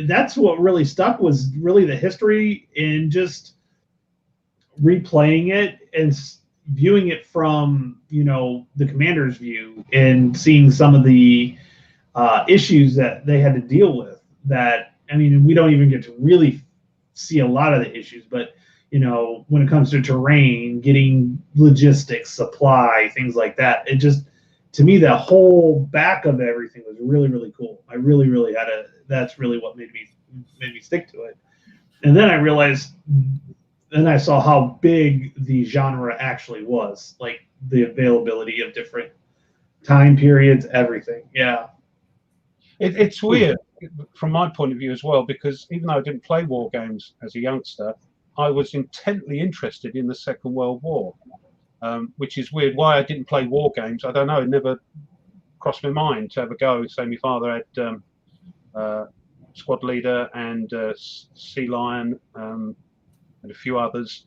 that's what really stuck, was really the history and just replaying it and viewing it from the commander's view and seeing some of the issues that they had to deal with. That, I mean, we don't even get to really see a lot of the issues, but when it comes to terrain, getting logistics, supply, things like that, it just, to me, the whole back of everything was really, really cool. I really, really that's really what made me stick to it. And then I realized, then I saw how big the genre actually was, like the availability of different time periods, everything. Yeah. It's weird from my point of view as well, because even though I didn't play war games as a youngster, I was intently interested in the Second World War, which is weird. Why I didn't play war games, I don't know. It never crossed my mind to have a go. So my father had Squad Leader and Sea Lion and a few others.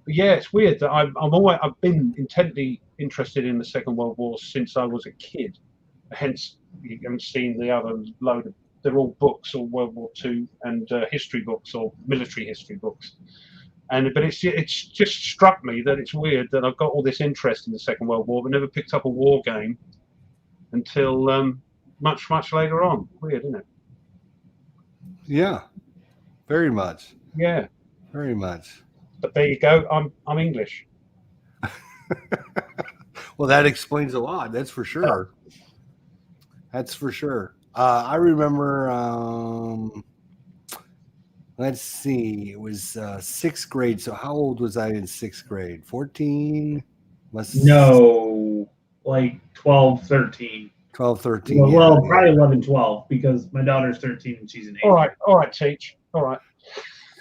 But yeah, it's weird that I've been intently interested in the Second World War since I was a kid. Hence, you haven't seen the other load of. They're all books, or World War II and history books or military history books. But it's just struck me that it's weird that I've got all this interest in the Second World War, but never picked up a war game until much later on. Weird, isn't it? Yeah, very much. Yeah, very much. But there you go. I'm English. Well, that explains a lot. That's for sure. That's for sure. I remember, let's see, it was sixth grade. So how old was I in sixth grade? 14? No, like 12, 13. 12, 13. Well, probably 11, 12, because my daughter's 13 and she's an 8. All right, Teach. All right.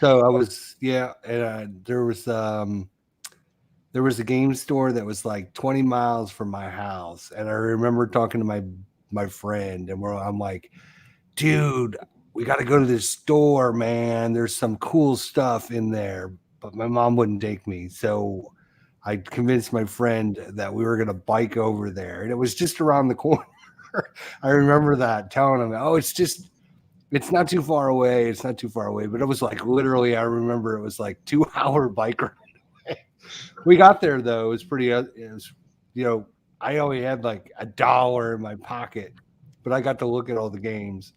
So I was, and there was a game store that was like 20 miles from my house. And I remember talking to my friend, and I'm like, dude, we got to go to this store, man. There's some cool stuff in there. But my mom wouldn't take me. So I convinced my friend that we were going to bike over there. And it was just around the corner. I remember that, telling him, oh, it's not too far away. It's not too far away. But it was like, literally, I remember it was like 2-hour bike ride away. We got there, though. It was pretty, I only had like $1 in my pocket, but I got to look at all the games.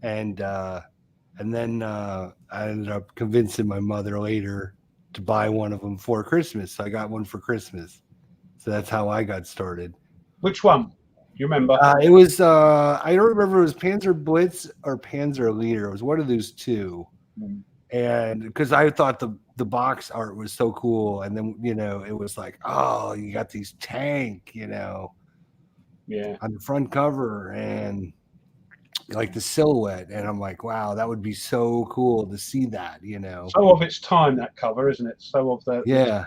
And then I ended up convincing my mother later to buy one of them for Christmas. So I got one for Christmas. So that's how I got started. Which one? You remember? It was, I don't remember if it was Panzer Blitz or Panzer Leader. It was one of those two. Mm. And because I thought the box art was so cool. And then, it was like, oh, you got these tank, on the front cover, and like the silhouette. And I'm like, wow, that would be so cool to see that, So of its time, that cover, isn't it? So of the, yeah.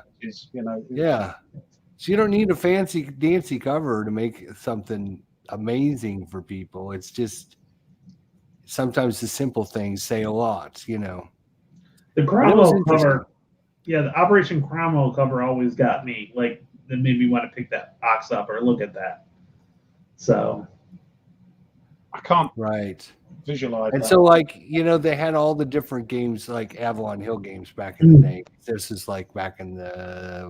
So you don't need a fancy dancy cover to make something amazing for people. It's just sometimes the simple things say a lot, The Cromwell cover, the Operation Cromwell cover always got me. Like, that made me want to pick that box up or look at that. So, I can't Right. visualize And that. so, like, they had all the different games, like Avalon Hill games back in the day. This is like back in the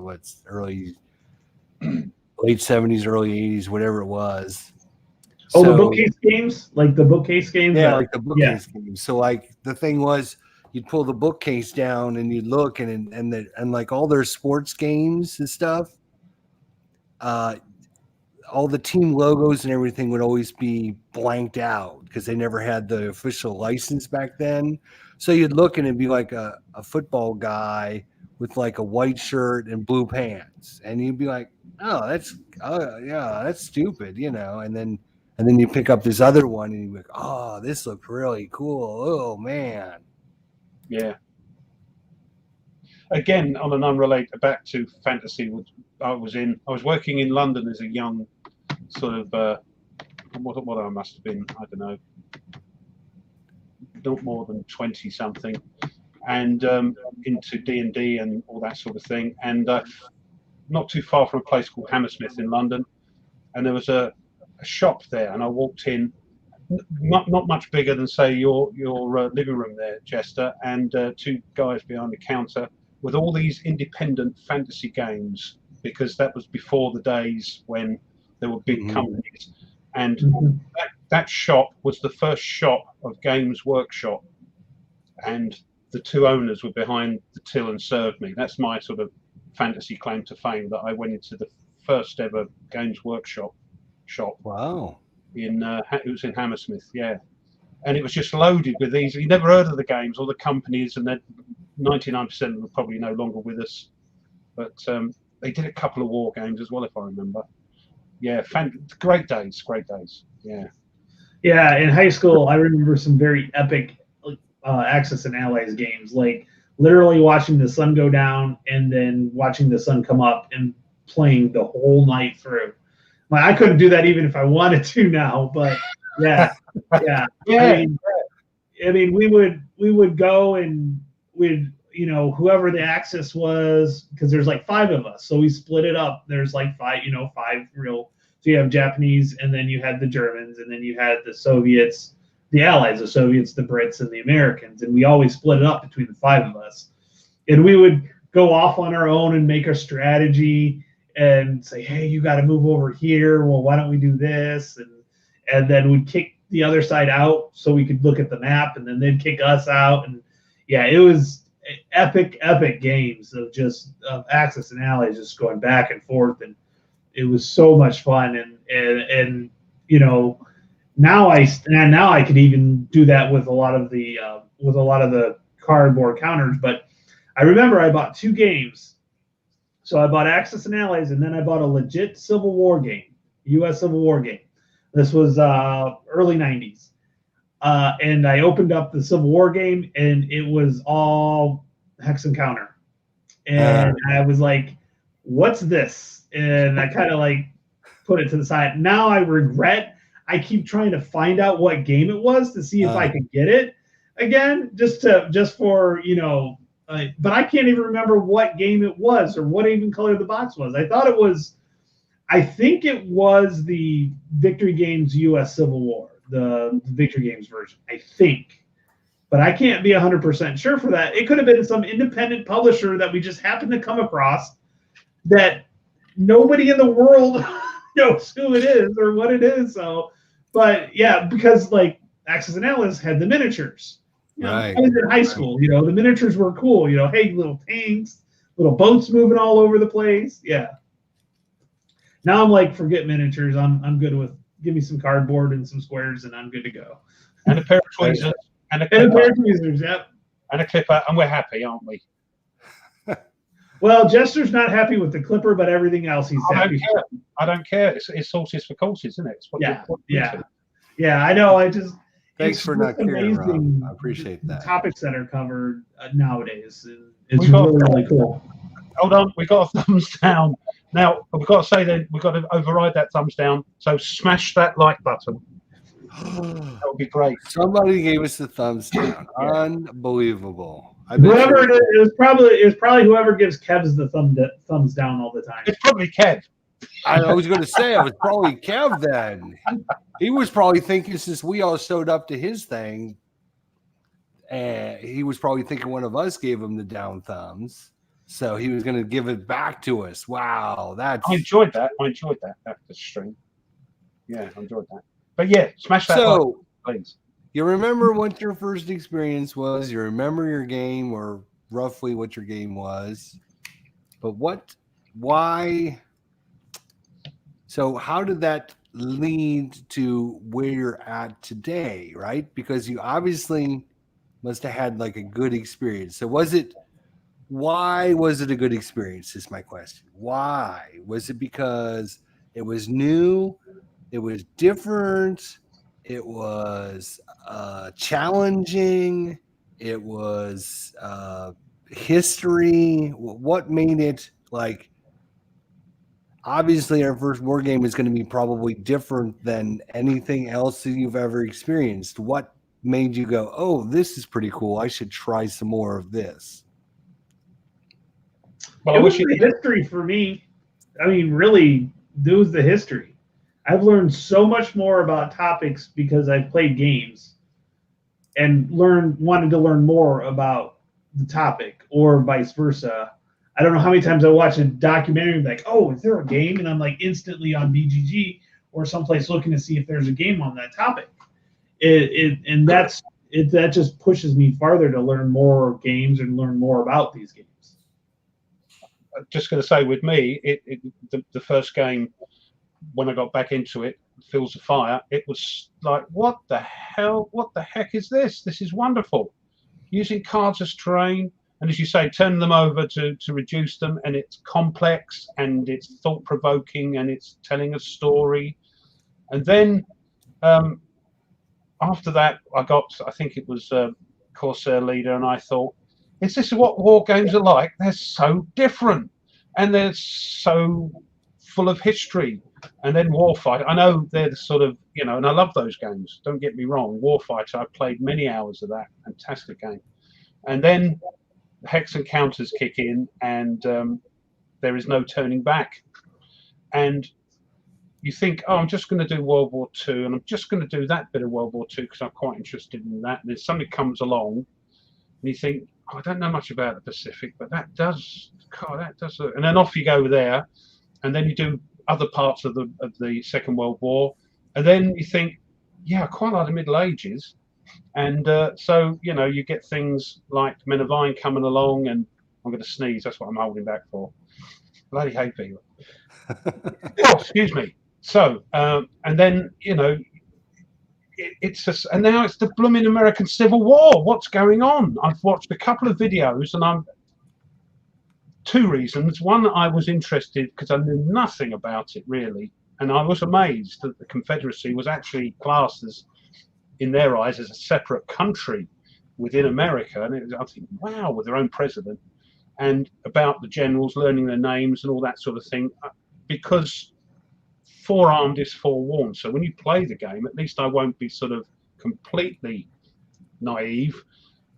late 70s, early 80s, whatever it was. Oh, the bookcase games, like the bookcase games. Yeah, like the bookcase games. So, like, the thing was, you'd pull the bookcase down and you'd look, and like all their sports games and stuff. All the team logos and everything would always be blanked out because they never had the official license back then. So you'd look and it'd be like a football guy with like a white shirt and blue pants, and you'd be like, "Oh, that's stupid," And then you pick up this other one and you're like, "Oh, this looks really cool. Oh man." Yeah. Again, on an unrelated, back to fantasy, I was working in London as a young sort of what I must have been, I don't know, not more than 20 something, and into D&D and all that sort of thing, and not too far from a place called Hammersmith in London, and there was a shop there, and I walked in, not much bigger than say your living room there, Chester, and two guys behind the counter with all these independent fantasy games, because that was before the days when there were big companies, and that shop was the first shop of Games Workshop, and the two owners were behind the till and served me. That's my sort of fantasy claim to fame, that I went into the first ever Games Workshop shop. Wow. It was in Hammersmith, yeah, and it was just loaded with these. You never heard of the games or the companies, and 99% of them were probably no longer with us, but they did a couple of war games as well, if I remember. Yeah, great days. Yeah. Yeah, in high school, I remember some very epic Axis and Allies games, like literally watching the sun go down and then watching the sun come up and playing the whole night through. Like, I couldn't do that even if I wanted to now, but yeah. I mean, we would go and we'd, whoever the Axis was, because there's like 5 of us, so we split it up. There's like 5 real. So you have Japanese, and then you had the Germans, and then you had the Soviets, the Allies, the Soviets, the Brits, and the Americans, and we always split it up between the 5 of us. And we would go off on our own and make our strategy and say, hey, you got to move over here. Well, why don't we do this? And then we'd kick the other side out so we could look at the map, and then they'd kick us out. And yeah, it was epic games of Axis and Allies, just going back and forth, and it was so much fun. And now I could even do that with a lot of the cardboard counters. But I remember I bought 2 games. So I bought Axis and Allies, and then I bought a legit Civil War game, U.S. Civil War game. This was early 90s. And I opened up the Civil War game, and it was all hex and counter. And I was like, what's this? And I kind of like put it to the side. Now I regret. I keep trying to find out what game it was to see if I could get it again, just for, but I can't even remember what game it was or what even color the box was. I think it was the Victory Games U.S. Civil War, the Victory Games version, I think. But I can't be 100% sure for that. It could have been some independent publisher that we just happened to come across that nobody in the world knows who it is or what it is. So, but yeah, because like Axis and Allies had the miniatures. Right. I was in high school, the miniatures were cool. Hey, little tanks, little boats moving all over the place. Yeah. Now I'm like, forget miniatures. I'm good with, give me some cardboard and some squares, and I'm good to go. And a pair of tweezers. And a pair of tweezers, yep. And a clipper, and we're happy, aren't we? Well, Jester's not happy with the clipper, but everything else he's happy. I don't care. It's sources for courses, isn't it? It's what yeah. I know. Thanks for not caring, Rob. I appreciate that. Topics that are covered nowadays. It's really cool. Hold on, we got a thumbs down. Now we've got to say then we've got to override that thumbs down. So smash that like button. That would be great. Somebody gave us the thumbs down. Unbelievable. Whoever it is, it was probably whoever gives Kev's the thumbs down all the time. It's probably Kev. I was going to say it was probably Kev then. He was probably thinking since we all showed up to his thing, and he was probably thinking one of us gave him the down thumbs. So he was going to give it back to us. Wow, that's I enjoyed that after stream. Yeah, I enjoyed that. But yeah, smash that like, so. please. You remember what your first experience was. You remember your game, or roughly what your game was. But why? So how did that lead to where you're at today, right? Because you obviously must have had like a good experience. So why was it a good experience is my question. Why? Was it because it was new? It was different? It was challenging? It was history? What made it like, obviously our first war game is going to be probably different than anything else that you've ever experienced. What made you go, oh, this is pretty cool, I should try some more of this? Well, It I was wish you the history for me. I mean, really, it was the history. I've learned so much more about topics because I've played games and wanted to learn more about the topic, or vice versa. I don't know how many times I watch a documentary and be like, oh, is there a game? And I'm like instantly on BGG or someplace looking to see if there's a game on that topic. That just pushes me farther to learn more games and learn more about these games. Just going to say, with me, the first game when I got back into it, Fields of Fire, it was like, what the hell? What the heck is this? This is wonderful. Using cards as terrain, and as you say, turn them over to reduce them, and it's complex and it's thought provoking and it's telling a story. And then after that, I think it was Corsair Leader, and I thought, is this what war games are like? They're so different, and they're so full of history. And then Warfighter, I know they're the sort of, and I love those games, don't get me wrong. Warfighter, I've played many hours of that, fantastic game. And then Hex and Counters kick in, and there is no turning back. And you think, oh, I'm just going to do World War II, and I'm just going to do that bit of World War II because I'm quite interested in that. And then something comes along, and you think, oh, I don't know much about the Pacific, but that does. And then off you go there, and then you do other parts of the Second World War, and then you think, yeah, I quite like the Middle Ages. And so, you get things like Men of Iron coming along, and I'm going to sneeze. That's what I'm holding back for. Bloody hay fever. Oh, excuse me. So, and then, it's just, and now it's the blooming American Civil War. What's going on? I've watched a couple of videos, and two reasons. One, I was interested because I knew nothing about it really, and I was amazed that the Confederacy was actually classed as, in their eyes, as a separate country within America. And I think, wow, with their own president, and about the generals, learning their names and all that sort of thing, because forearmed is forewarned. So when you play the game, at least I won't be sort of completely naive.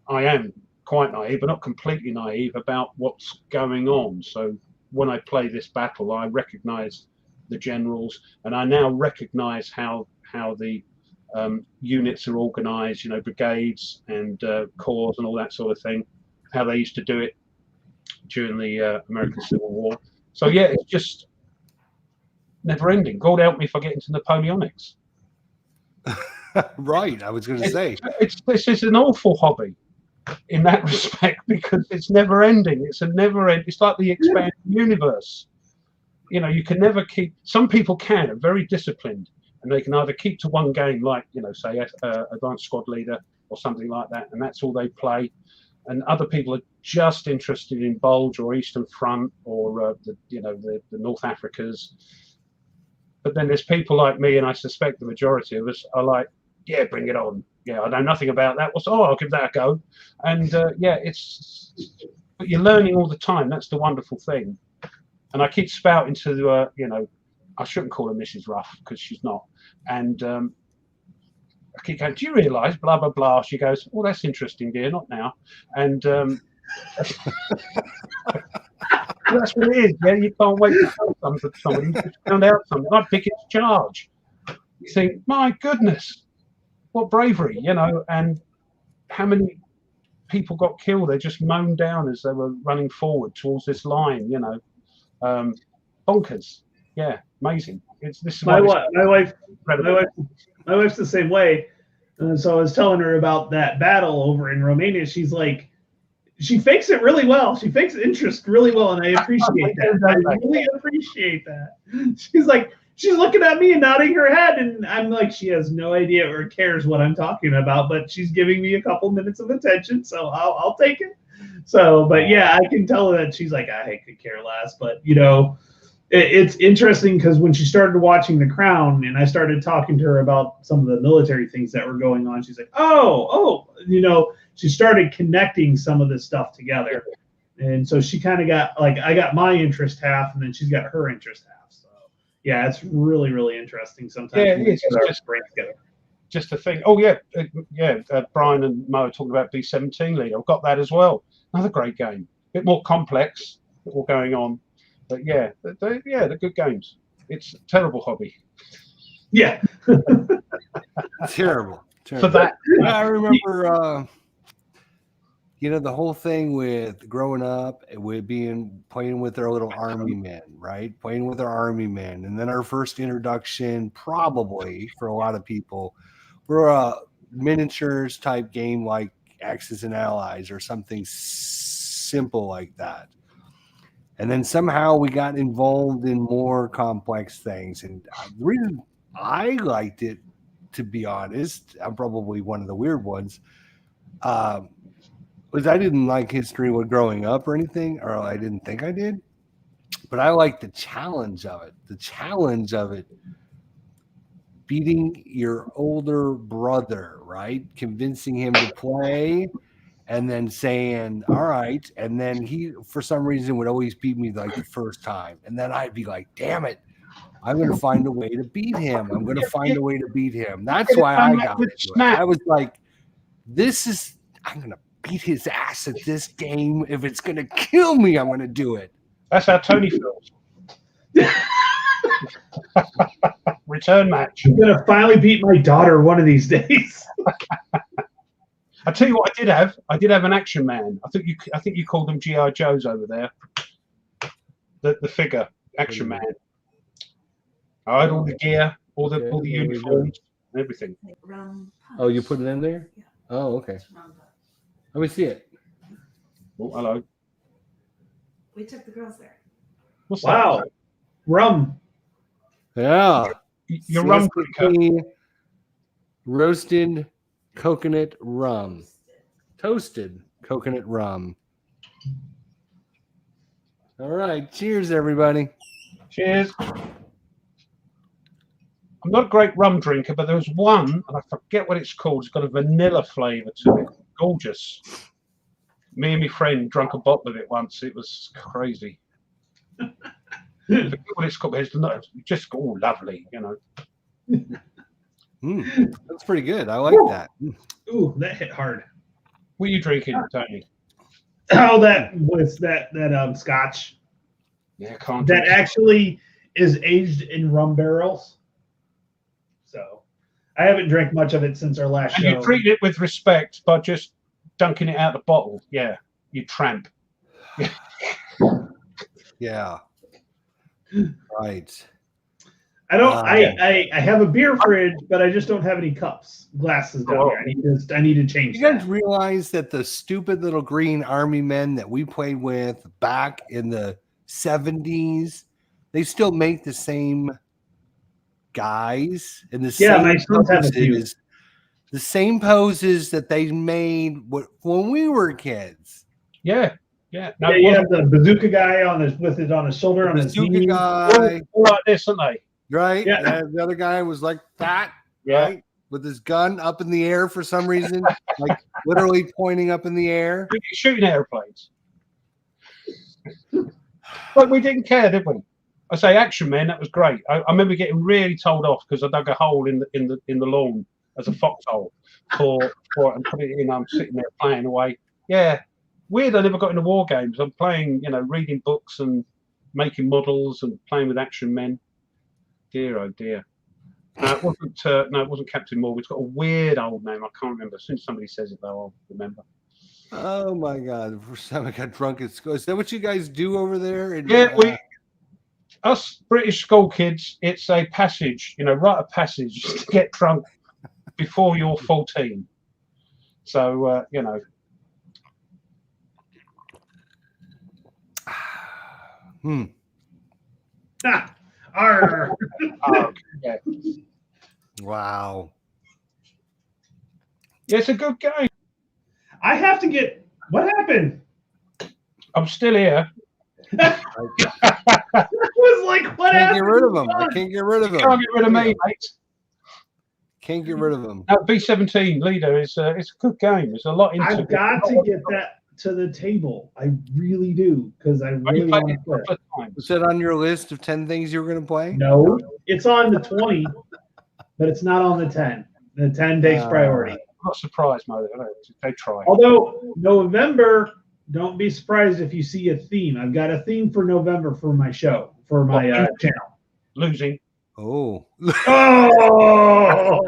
I am quite naive, but not completely naive about what's going on. So when I play this battle, I recognize the generals, and I now recognize how the units are organized, brigades and corps and all that sort of thing, how they used to do it during the American Civil War. So yeah, it's just never ending. God help me if I get into Napoleonics. Right, I was going to say. This is an awful hobby in that respect, because it's never ending. It's a never end. It's like the expanded universe. You can never keep. Some people are very disciplined, and they can either keep to one game, like say Advanced Squad Leader or something like that, and that's all they play. And other people are just interested in Bulge or Eastern Front or the North Africas. But then there's people like me, and I suspect the majority of us are like, yeah, bring it on. Yeah, I know nothing about that. I'll give that a go. And but you're learning all the time. That's the wonderful thing. And I keep spouting to, I shouldn't call her Mrs. Ruff because she's not. And I keep going, do you realise, blah, blah, blah. She goes, oh, that's interesting, dear, not now. And That's what it is. Yeah, you can't wait to tell something to somebody. You just found out something. I pick its charge. You think, my goodness, what bravery, and how many people got killed? They just mown down as they were running forward towards this line. Bonkers. Yeah, amazing. My wife's the same way. So I was telling her about that battle over in Romania. She's like, she fakes it really well. She fakes interest really well, and I appreciate that. I really appreciate that. She's looking at me and nodding her head, and I'm like, she has no idea or cares what I'm talking about, but she's giving me a couple minutes of attention, so I'll take it. So, but yeah, I can tell that she's like, I could care less, but it's interesting because when she started watching The Crown and I started talking to her about some of the military things that were going on, she's like, she started connecting some of this stuff together. And so she kind of got, like, I got my interest half and then she's got her interest half. So yeah, it's really, really interesting sometimes. Yeah, it's just bring together. Just a thing. Oh yeah. Brian and Mo are talking about B-17 Leader. I've got that as well. Another great game. A bit more complex, a bit more going on. But yeah, they're good games. It's a terrible hobby. Yeah. Terrible. For that. I remember, the whole thing with growing up, with playing with our little army men, right? Playing with our army men. And then our first introduction, probably for a lot of people, were a miniatures type game like Axis and Allies or something simple like that. And then somehow we got involved in more complex things. And the reason I liked it, to be honest, I'm probably one of the weird ones, was I didn't like history when growing up or anything, or I didn't think I did. But I liked the challenge of it. The challenge of it, beating your older brother, right? Convincing him to play. And then saying, all right. And then he, for some reason, would always beat me like the first time. And then I'd be like, damn it. I'm going to find a way to beat him. I'm going to find a way to beat him. That's why I got into it. I was like, I'm going to beat his ass at this game. If it's going to kill me, I'm going to do it. That's how Tony feels. Return match. I'm going to finally beat my daughter one of these days. I tell you what, I did have an Action Man. I think you called them GI Joes over there. The figure Action Man. I had all the gear, all the uniforms, and everything. Oh, you put it in there? Yeah. Oh, okay. Let me see it. Oh, hello. We took the girls there. What's wow. that? Rum. Yeah. Your rum drinker. Roasted coconut rum. Toasted coconut rum. All right. Cheers, everybody. Cheers. I'm not a great rum drinker, but there was one, and I forget what it's called. It's got a vanilla flavour to it. Gorgeous. Me and my friend drank a bottle of it once. It was crazy. I forget what it's called. It's just lovely, That's pretty good. I like that. Ooh, that hit hard. What are you drinking, Tony? Oh, that was that scotch. Yeah, I can't. That actually is aged in rum barrels. So I haven't drank much of it since our last show. You treat it with respect by just dunking it out the bottle. Yeah, you tramp. Yeah. Right. I don't. I have a beer fridge, but I just don't have any cups, glasses down here. I need to change. You guys realize that the stupid little green army men that we played with back in the 70s, they still make the same guys and the same poses, the same poses that they made when we were kids. Yeah. Yeah. No, you have the bazooka guy with it on his shoulder, on his knee. Guy, all like this, aren't they? Right? Yeah. And the other guy was like that, yeah, right? With his gun up in the air for some reason, like literally pointing up in the air. Shooting airplanes. But we didn't care, did we? I say Action Man, that was great. I remember getting really told off because I dug a hole in the lawn as a foxhole for it and put it in. I'm sitting there playing away. Yeah, weird I never got into war games. I'm playing, reading books and making models and playing with action men. Dear, oh dear. It wasn't Captain Morgan. It's got a weird old name. I can't remember. As soon as somebody says it, though, I'll remember. Oh my God! The first time I got drunk at school. Is that what you guys do over there? Us British school kids, it's a passage. Write a passage to get drunk before you're 14. So Arr. Yeah. Wow. Yeah, it's a good game. I have to get. What happened? I'm still here. I was like, what Can't happened? get rid of him. I can't get rid of him. Can't get rid of me, mate. Can't get rid of him. That B-17 leader it's a good game. There's a lot into it. I've got to get that to the table. I really do, because I really want to play it. Was that on your list of 10 things you were going to play? No, it's on the 20, but it's not on the 10. The 10 takes priority. I'm not surprised, Mo. They try. Although November, don't be surprised if you see a theme. I've got a theme for November for my show, for my channel. Losing. Oh. Oh!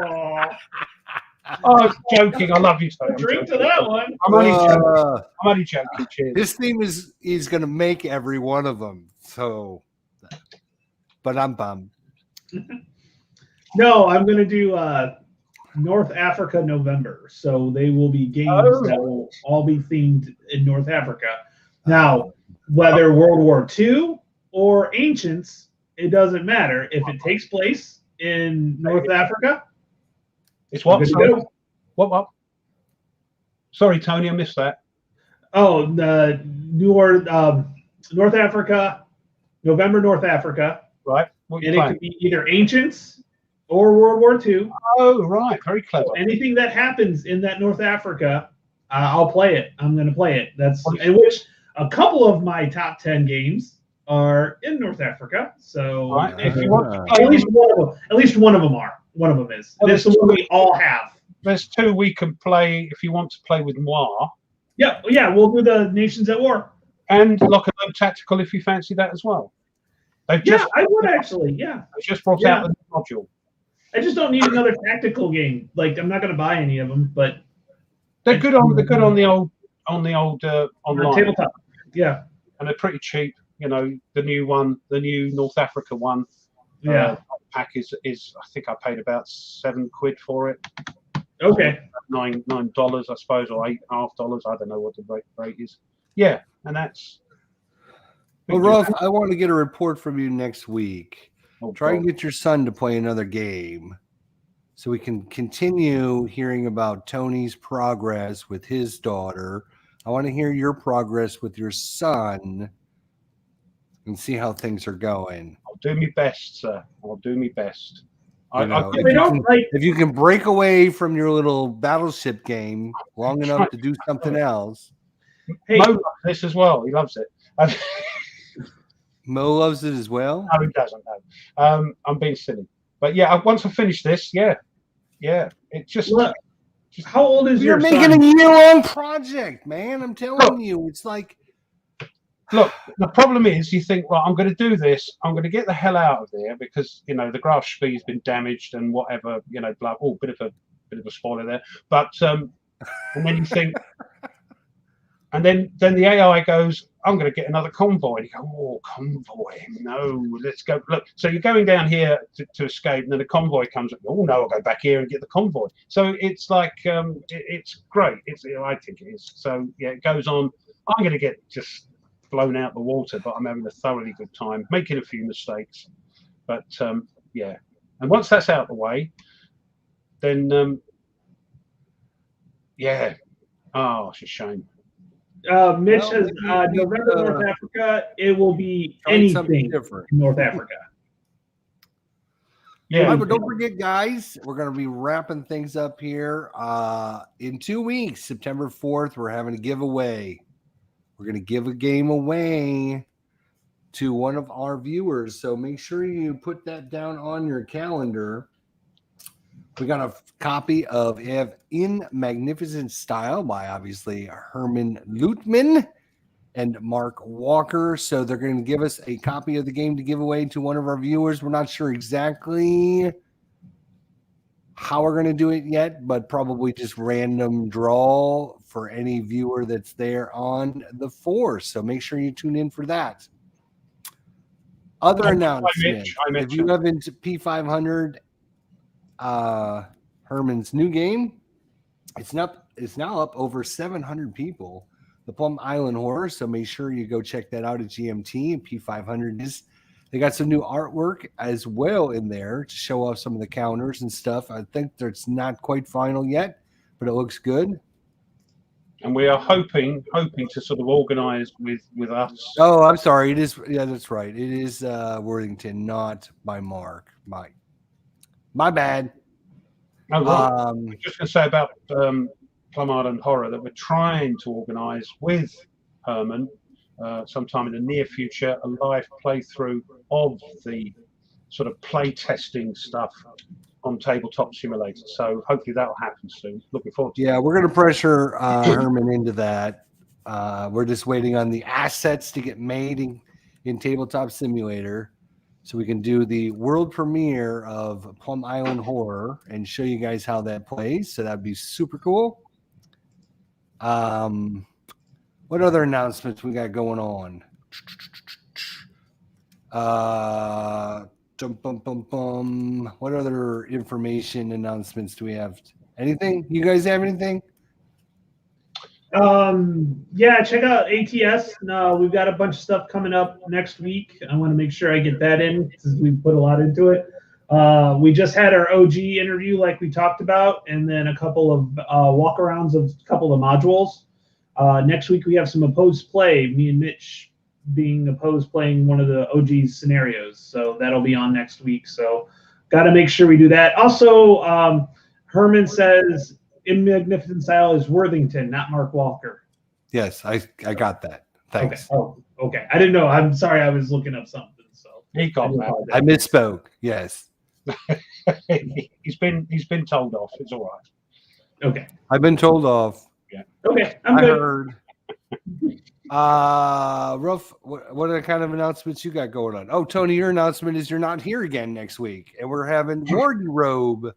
I'm joking. I love you, Tony. Drink to that one. I'm only joking. Cheers. This theme is going to make every one of them. So, but I'm bummed. No, I'm going to do North Africa November. So they will be games that will all be themed in North Africa. Now, whether World War II or Ancients, it doesn't matter. If it takes place in North Africa, it's what? What? Sorry, Tony, I missed that. Oh, the North Africa, November, North Africa. Right. And it could be either Ancients or World War II. Oh, right. Very clever. So anything that happens in that North Africa, I'll play it. I'm going to play it. That's in which a couple of my top 10 games are in North Africa. So right. if you want, at least one of them are. One of them is. Well, that's the one we all have. There's two we can play if you want to play with Noir. Yeah, we'll do the Nations at War. And Lock and Load Tactical if you fancy that as well. I would actually, yeah. They just brought out the module. I just don't need another tactical game. Like, I'm not going to buy any of them, but they're good on the old online tabletop. Yeah, and they're pretty cheap. The new North Africa one. Yeah, pack is I think I paid about £7 for it. Okay. $9, I suppose, or $8.50. I don't know what the rate is. Yeah, and that's. Well, Rolf, I want to get a report from you next week. Try and God. get your son to play another game so we can continue hearing about Tony's progress with his daughter. I want to hear your progress with your son and see how things are going. I'll do my best, sir. I'll do my best. If you can break away from your little battleship game long enough to do something else. Hey, Mo loves this as well. He loves it. Mo loves it as well? No, he doesn't. No. I'm being silly. But yeah, once I finish this, yeah. It just. How old is You're your making son? a year-long project, man. I'm telling you. It's like. Look, the problem is you think, right, I'm going to do this. I'm going to get the hell out of there because, the graph speed's been damaged and whatever, blah. Oh, bit of a spoiler there. But, and then you think, and then the AI goes, I'm going to get another convoy. And you go, oh, convoy. No, let's go. Look, so you're going down here to escape and then a convoy comes up. Oh, no, I'll go back here and get the convoy. So it's like, it's great. I think it is. So, yeah, it goes on. I'm going to get just blown out the water, but I'm having a thoroughly good time, making a few mistakes. But, yeah. And once that's out of the way, then, yeah. Oh, it's a shame. Mitch says November, North Africa. It will be anything different in North Africa. Yeah, but don't forget, guys, we're going to be wrapping things up here in 2 weeks. September 4th, we're having a giveaway. We're going to give a game away to one of our viewers. So make sure you put that down on your calendar. We got a copy of In Magnificent Style by obviously Herman Lutman and Mark Walker. So they're going to give us a copy of the game to give away to one of our viewers. We're not sure exactly how we're going to do it yet, but probably just random draw for any viewer that's there on the Force. So make sure you tune in for that. Other announcement: if you haven't P500 Herman's new game, it's now up over 700 people. The Plum Island Horror. So make sure you go check that out at GMT and P500 They got some new artwork as well in there to show off some of the counters and stuff. I think it's not quite final yet, but it looks good. And we are hoping to sort of organise with us. Oh, I'm sorry. It is. Yeah, that's right. It is Worthington, not by Mark. My bad. Oh, right. I'm just going to say about Plum Island Horror that we're trying to organise with Herman sometime in the near future a live playthrough of the sort of play testing stuff on Tabletop Simulator. So hopefully that'll happen soon. Looking forward to it. Yeah, we're going to pressure Herman into that. We're just waiting on the assets to get made in Tabletop Simulator so we can do the world premiere of Plum Island Horror and show you guys how that plays. So that'd be super cool. What other announcements we got going on? What other information announcements do we have? Anything? You guys have anything? Yeah, check out ATS. We've got a bunch of stuff coming up next week. I want to make sure I get that in because we put a lot into it. We just had our OG interview like we talked about, and then a couple of walkarounds of a couple of modules. Next week we have some opposed play, me and Mitch being opposed playing one of the OG scenarios. So that'll be on next week. So got to make sure we do that. Also, Herman says In Magnificent Style is Worthington, not Mark Walker. Yes, I got that. Thanks. Okay. Oh, okay. I didn't know. I'm sorry. I was looking up something. So he got that. I misspoke. Yes. He's been told off. It's all right. Okay. I've been told off. Yeah. Okay. I'm good. Heard. Ruff, what are the kind of announcements you got going on? Oh, Tony, your announcement is you're not here again next week, and we're having Wardrobe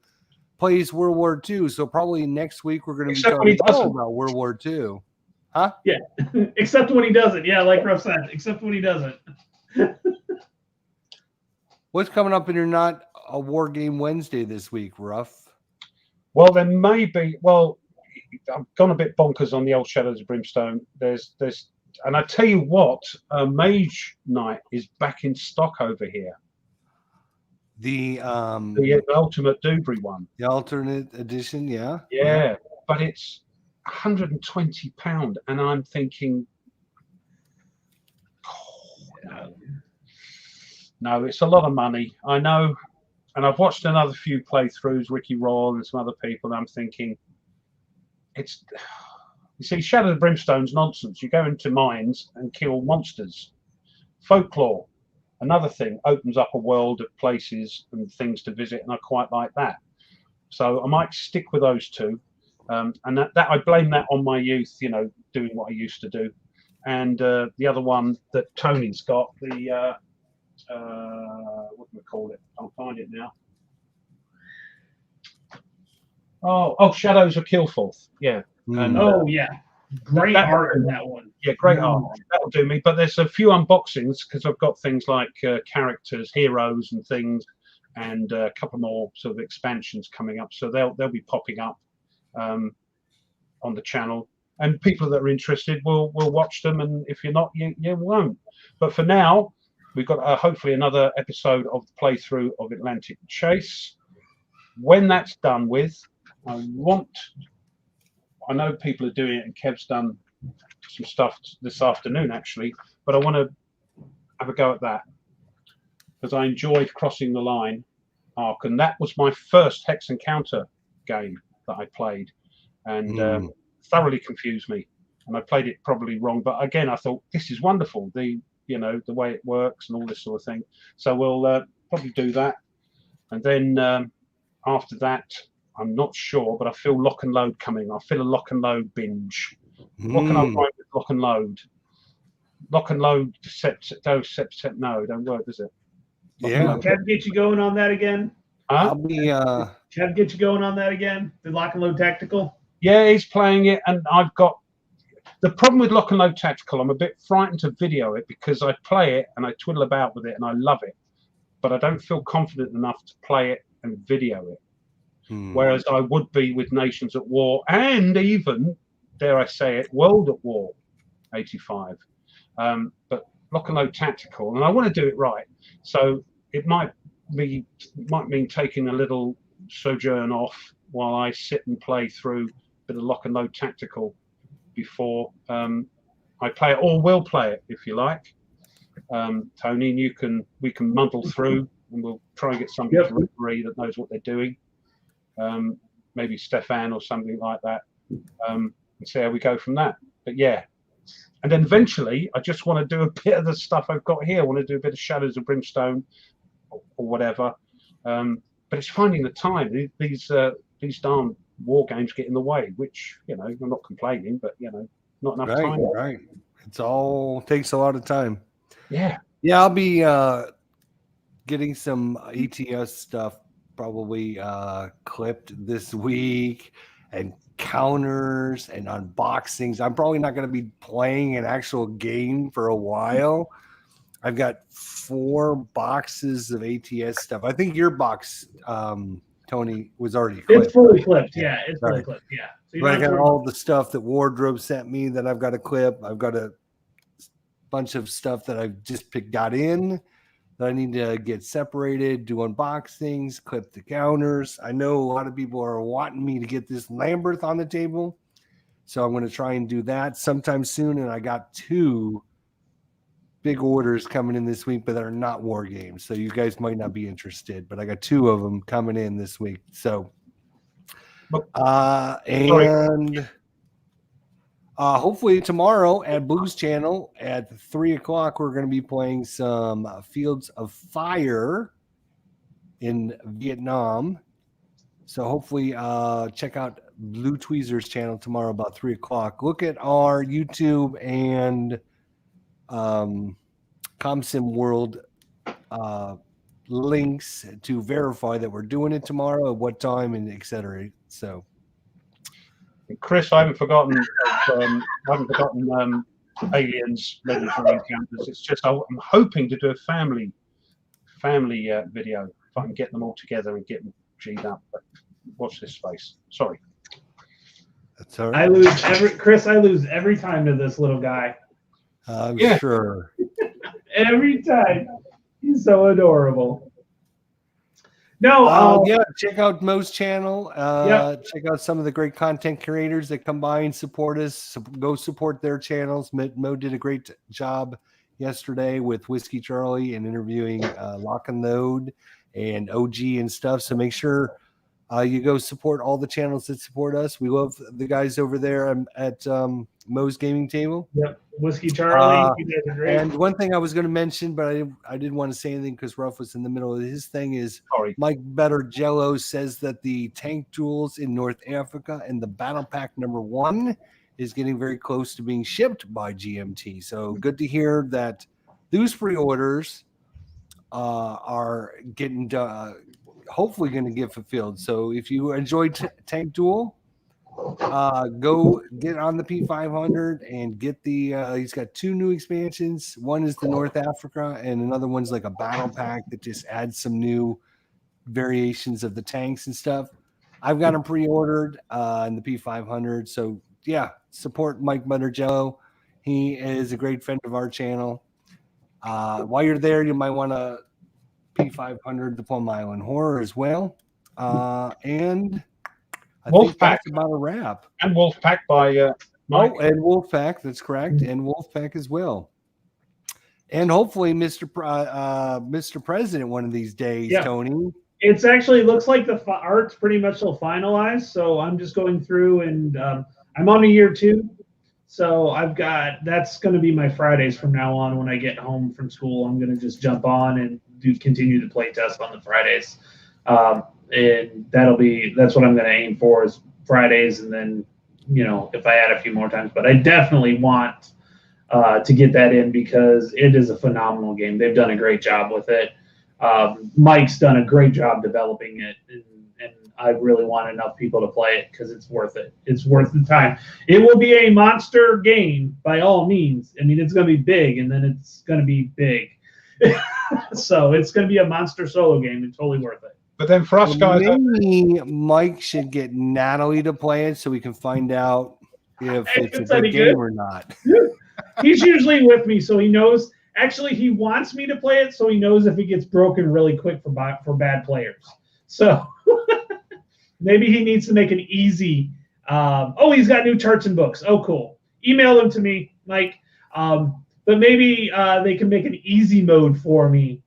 plays World War II. So probably next week we're going to be talking about World War II. Huh? Yeah. Except when he doesn't. Yeah, like Ruff said. Except when he doesn't. What's coming up in your not a War Game Wednesday this week, Ruff? Well, there may be. Well, I've gone a bit bonkers on the old Shadows of Brimstone. There's, and I tell you what, Mage Knight is back in stock over here. The Ultimate Dewberry one. The alternate edition, yeah. Yeah, but it's £120, and I'm thinking, no, it's a lot of money. I know, and I've watched another few playthroughs, Ricky Roll and some other people, and I'm thinking, you see, Shadow of Brimstone's nonsense. You go into mines and kill monsters. Folklore, another thing, opens up a world of places and things to visit, and I quite like that. So I might stick with those two. And that I blame that on my youth, doing what I used to do. And the other one that Tony's got, the what do we call it? I'll find it now. Oh, Shadows of Kilforth. Yeah. And, yeah. Great art in that one. Yeah, great art. That'll do me. But there's a few unboxings because I've got things like characters, heroes, and things, and a couple more sort of expansions coming up. So they'll be popping up on the channel, and people that are interested will watch them. And if you're not, you won't. But for now, we've got hopefully another episode of the playthrough of Atlantic Chase. When that's done with, I know people are doing it, and Kev's done some stuff this afternoon actually, but I want to have a go at that because I enjoyed Crossing the Line arc, and that was my first Hex Encounter game that I played, and thoroughly confused me, and I played it probably wrong, but again I thought this is wonderful, the way it works and all this sort of thing. So we'll probably do that, and then after that I'm not sure, but I feel Lock and Load coming. I feel a Lock and Load binge. What can I Mm. write with Lock and Load? Lock and Load, no, don't work, does it? Lock and Yeah, Load. Kev, get you going on that again? I'll Huh? be. Kev, get you going on that again? The Lock and Load Tactical? Yeah, he's playing it, and I've got the problem with Lock and Load Tactical. I'm a bit frightened to video it because I play it and I twiddle about with it and I love it, but I don't feel confident enough to play it and video it. Whereas I would be with Nations at War and even, dare I say it, World at War 85. But Lock and Load Tactical, and I want to do it right. So it might mean taking a little sojourn off while I sit and play through a bit of Lock and Load Tactical before I play it, or will play it if you like. Tony, and we can muddle through, and we'll try and get somebody to referee that knows what they're doing. Maybe Stefan or something like that, and see how we go from that. But yeah, and then eventually, I just want to do a bit of the stuff I've got here. I want to do a bit of Shadows of Brimstone or whatever. But it's finding the time. These darn war games get in the way, which, you know, I'm not complaining, but, you know, not enough time. Right. It's all takes a lot of time. Yeah. Yeah, I'll be getting some ETS stuff probably clipped this week, and counters and unboxings. I'm probably not going to be playing an actual game for a while. I've got 4 boxes of ATS stuff. I think your box, Tony, was already clipped. It's fully clipped. Yeah, it's fully clipped. Yeah. So But I got all the stuff that Wardrobe sent me that I've got to clip. I've got a bunch of stuff that I've just got in that I need to get separated, do unboxings, clip the counters. I know a lot of people are wanting me to get this Lambert on the table, so I'm going to try and do that sometime soon. And I got 2 big orders coming in this week, but they're not war games, so you guys might not be interested. But I got 2 of them coming in this week. So, hopefully tomorrow at Blues Channel at 3:00, we're going to be playing some Fields of Fire in Vietnam. So hopefully check out Blue Tweezer's channel tomorrow about 3:00. Look at our YouTube and ComSim World links to verify that we're doing it tomorrow, at what time, and etc. So, Chris, I haven't forgotten Aliens Legends of Encounters. It's just I'm hoping to do a family video if I can get them all together and get them G'd up. But watch this space. Sorry. That's all right. I lose every time to this little guy. I'm sure. Every time. He's so adorable. No, check out Mo's channel. Check out some of the great content creators that come by and support us. Go support their channels. Mo did a great job yesterday with Whiskey Charlie and interviewing Lock and Load and OG and stuff. So make sure you go support all the channels that support us. We love the guys over there at Mo's Gaming Table. Yep, Whiskey Charlie. You guys are great. And one thing I was going to mention, but I didn't want to say anything because Ruff was in the middle of his thing, is Mike Better Jello says that the tank duels in North Africa and the Battle Pack #1 is getting very close to being shipped by GMT. So good to hear that those pre-orders are getting done, hopefully going to get fulfilled. So if you enjoyed Tank Duel, go get on the P500 and get the he's got 2 new expansions. One is the North Africa, and another one's like a battle pack that just adds some new variations of the tanks and stuff. I've got them pre-ordered in the P500. So yeah, support Mike Butterjello. He is a great friend of our channel. While you're there, you might want to P500 the Plum Island Horror as well. And I think that's about a wrap. And Wolfpack by Mike. Oh, and Wolfpack, that's correct. And Wolfpack as well. And hopefully Mr. President one of these days, Tony. It's actually looks like the art's pretty much still finalized. So I'm just going through and I'm on a year 2. So that's going to be my Fridays from now on. When I get home from school, I'm going to just jump on and continue to play test on the Fridays. And that's what I'm going to aim for is Fridays, and then if I add a few more times. But I definitely want to get that in because it is a phenomenal game. They've done a great job with it. Mike's done a great job developing it, and I really want enough people to play it because it's worth it. It's worth the time. It will be a monster game by all means. I mean, it's going to be big, and then it's going to be big. So it's going to be a monster solo game and totally worth it. But then for us guys, maybe Mike should get Natalie to play it so we can find out if it's a good game or not. He's usually with me, so he knows. Actually, he wants me to play it so he knows if it gets broken really quick for bad players. So maybe he needs to make an easy. He's got new charts and books. Oh, cool. Email them to me, Mike. But maybe they can make an easy mode for me.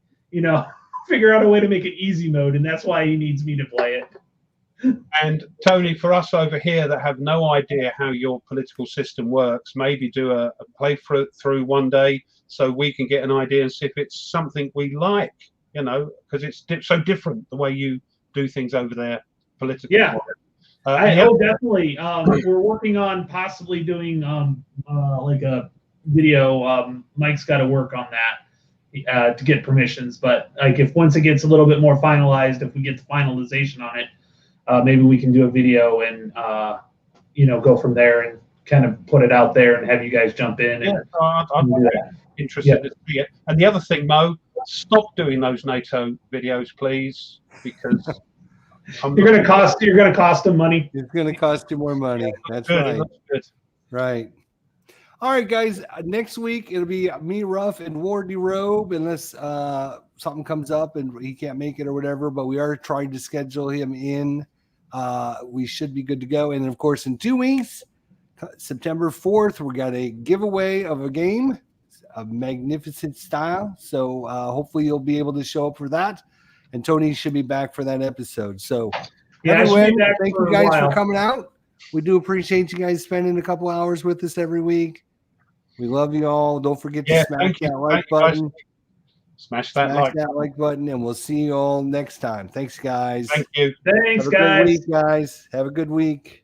Figure out a way to make an easy mode, and that's why he needs me to play it. And Tony, for us over here that have no idea how your political system works, maybe do a playthrough one day so we can get an idea and see if it's something we like, because it's so different the way you do things over there politically. Yeah. Definitely. We're working on possibly doing like a video. Mike's got to work on that to get permissions, but like once it gets a little bit more finalized, if we get the finalization on it, maybe we can do a video and go from there and kind of put it out there and have you guys jump in. I'm interested to see it. And the other thing, Mo, stop doing those NATO videos, please, because you're going to cost them money. It's going to cost you more money. That's right. Right. All right, guys. Next week it'll be me, Ruff, and Wardy Robe, unless something comes up and he can't make it or whatever. But we are trying to schedule him in. We should be good to go. And of course, in 2 weeks, September 4th, we got a giveaway of a game of magnificent style. So hopefully you'll be able to show up for that. And Tony should be back for that episode. So everyone, thank you guys for coming out. We do appreciate you guys spending a couple hours with us every week. We love you all. Don't forget to smash that like button. Smash that like button, and we'll see you all next time. Thanks, guys. Thank you. Thanks, guys. Have a good week, guys. Have a good week.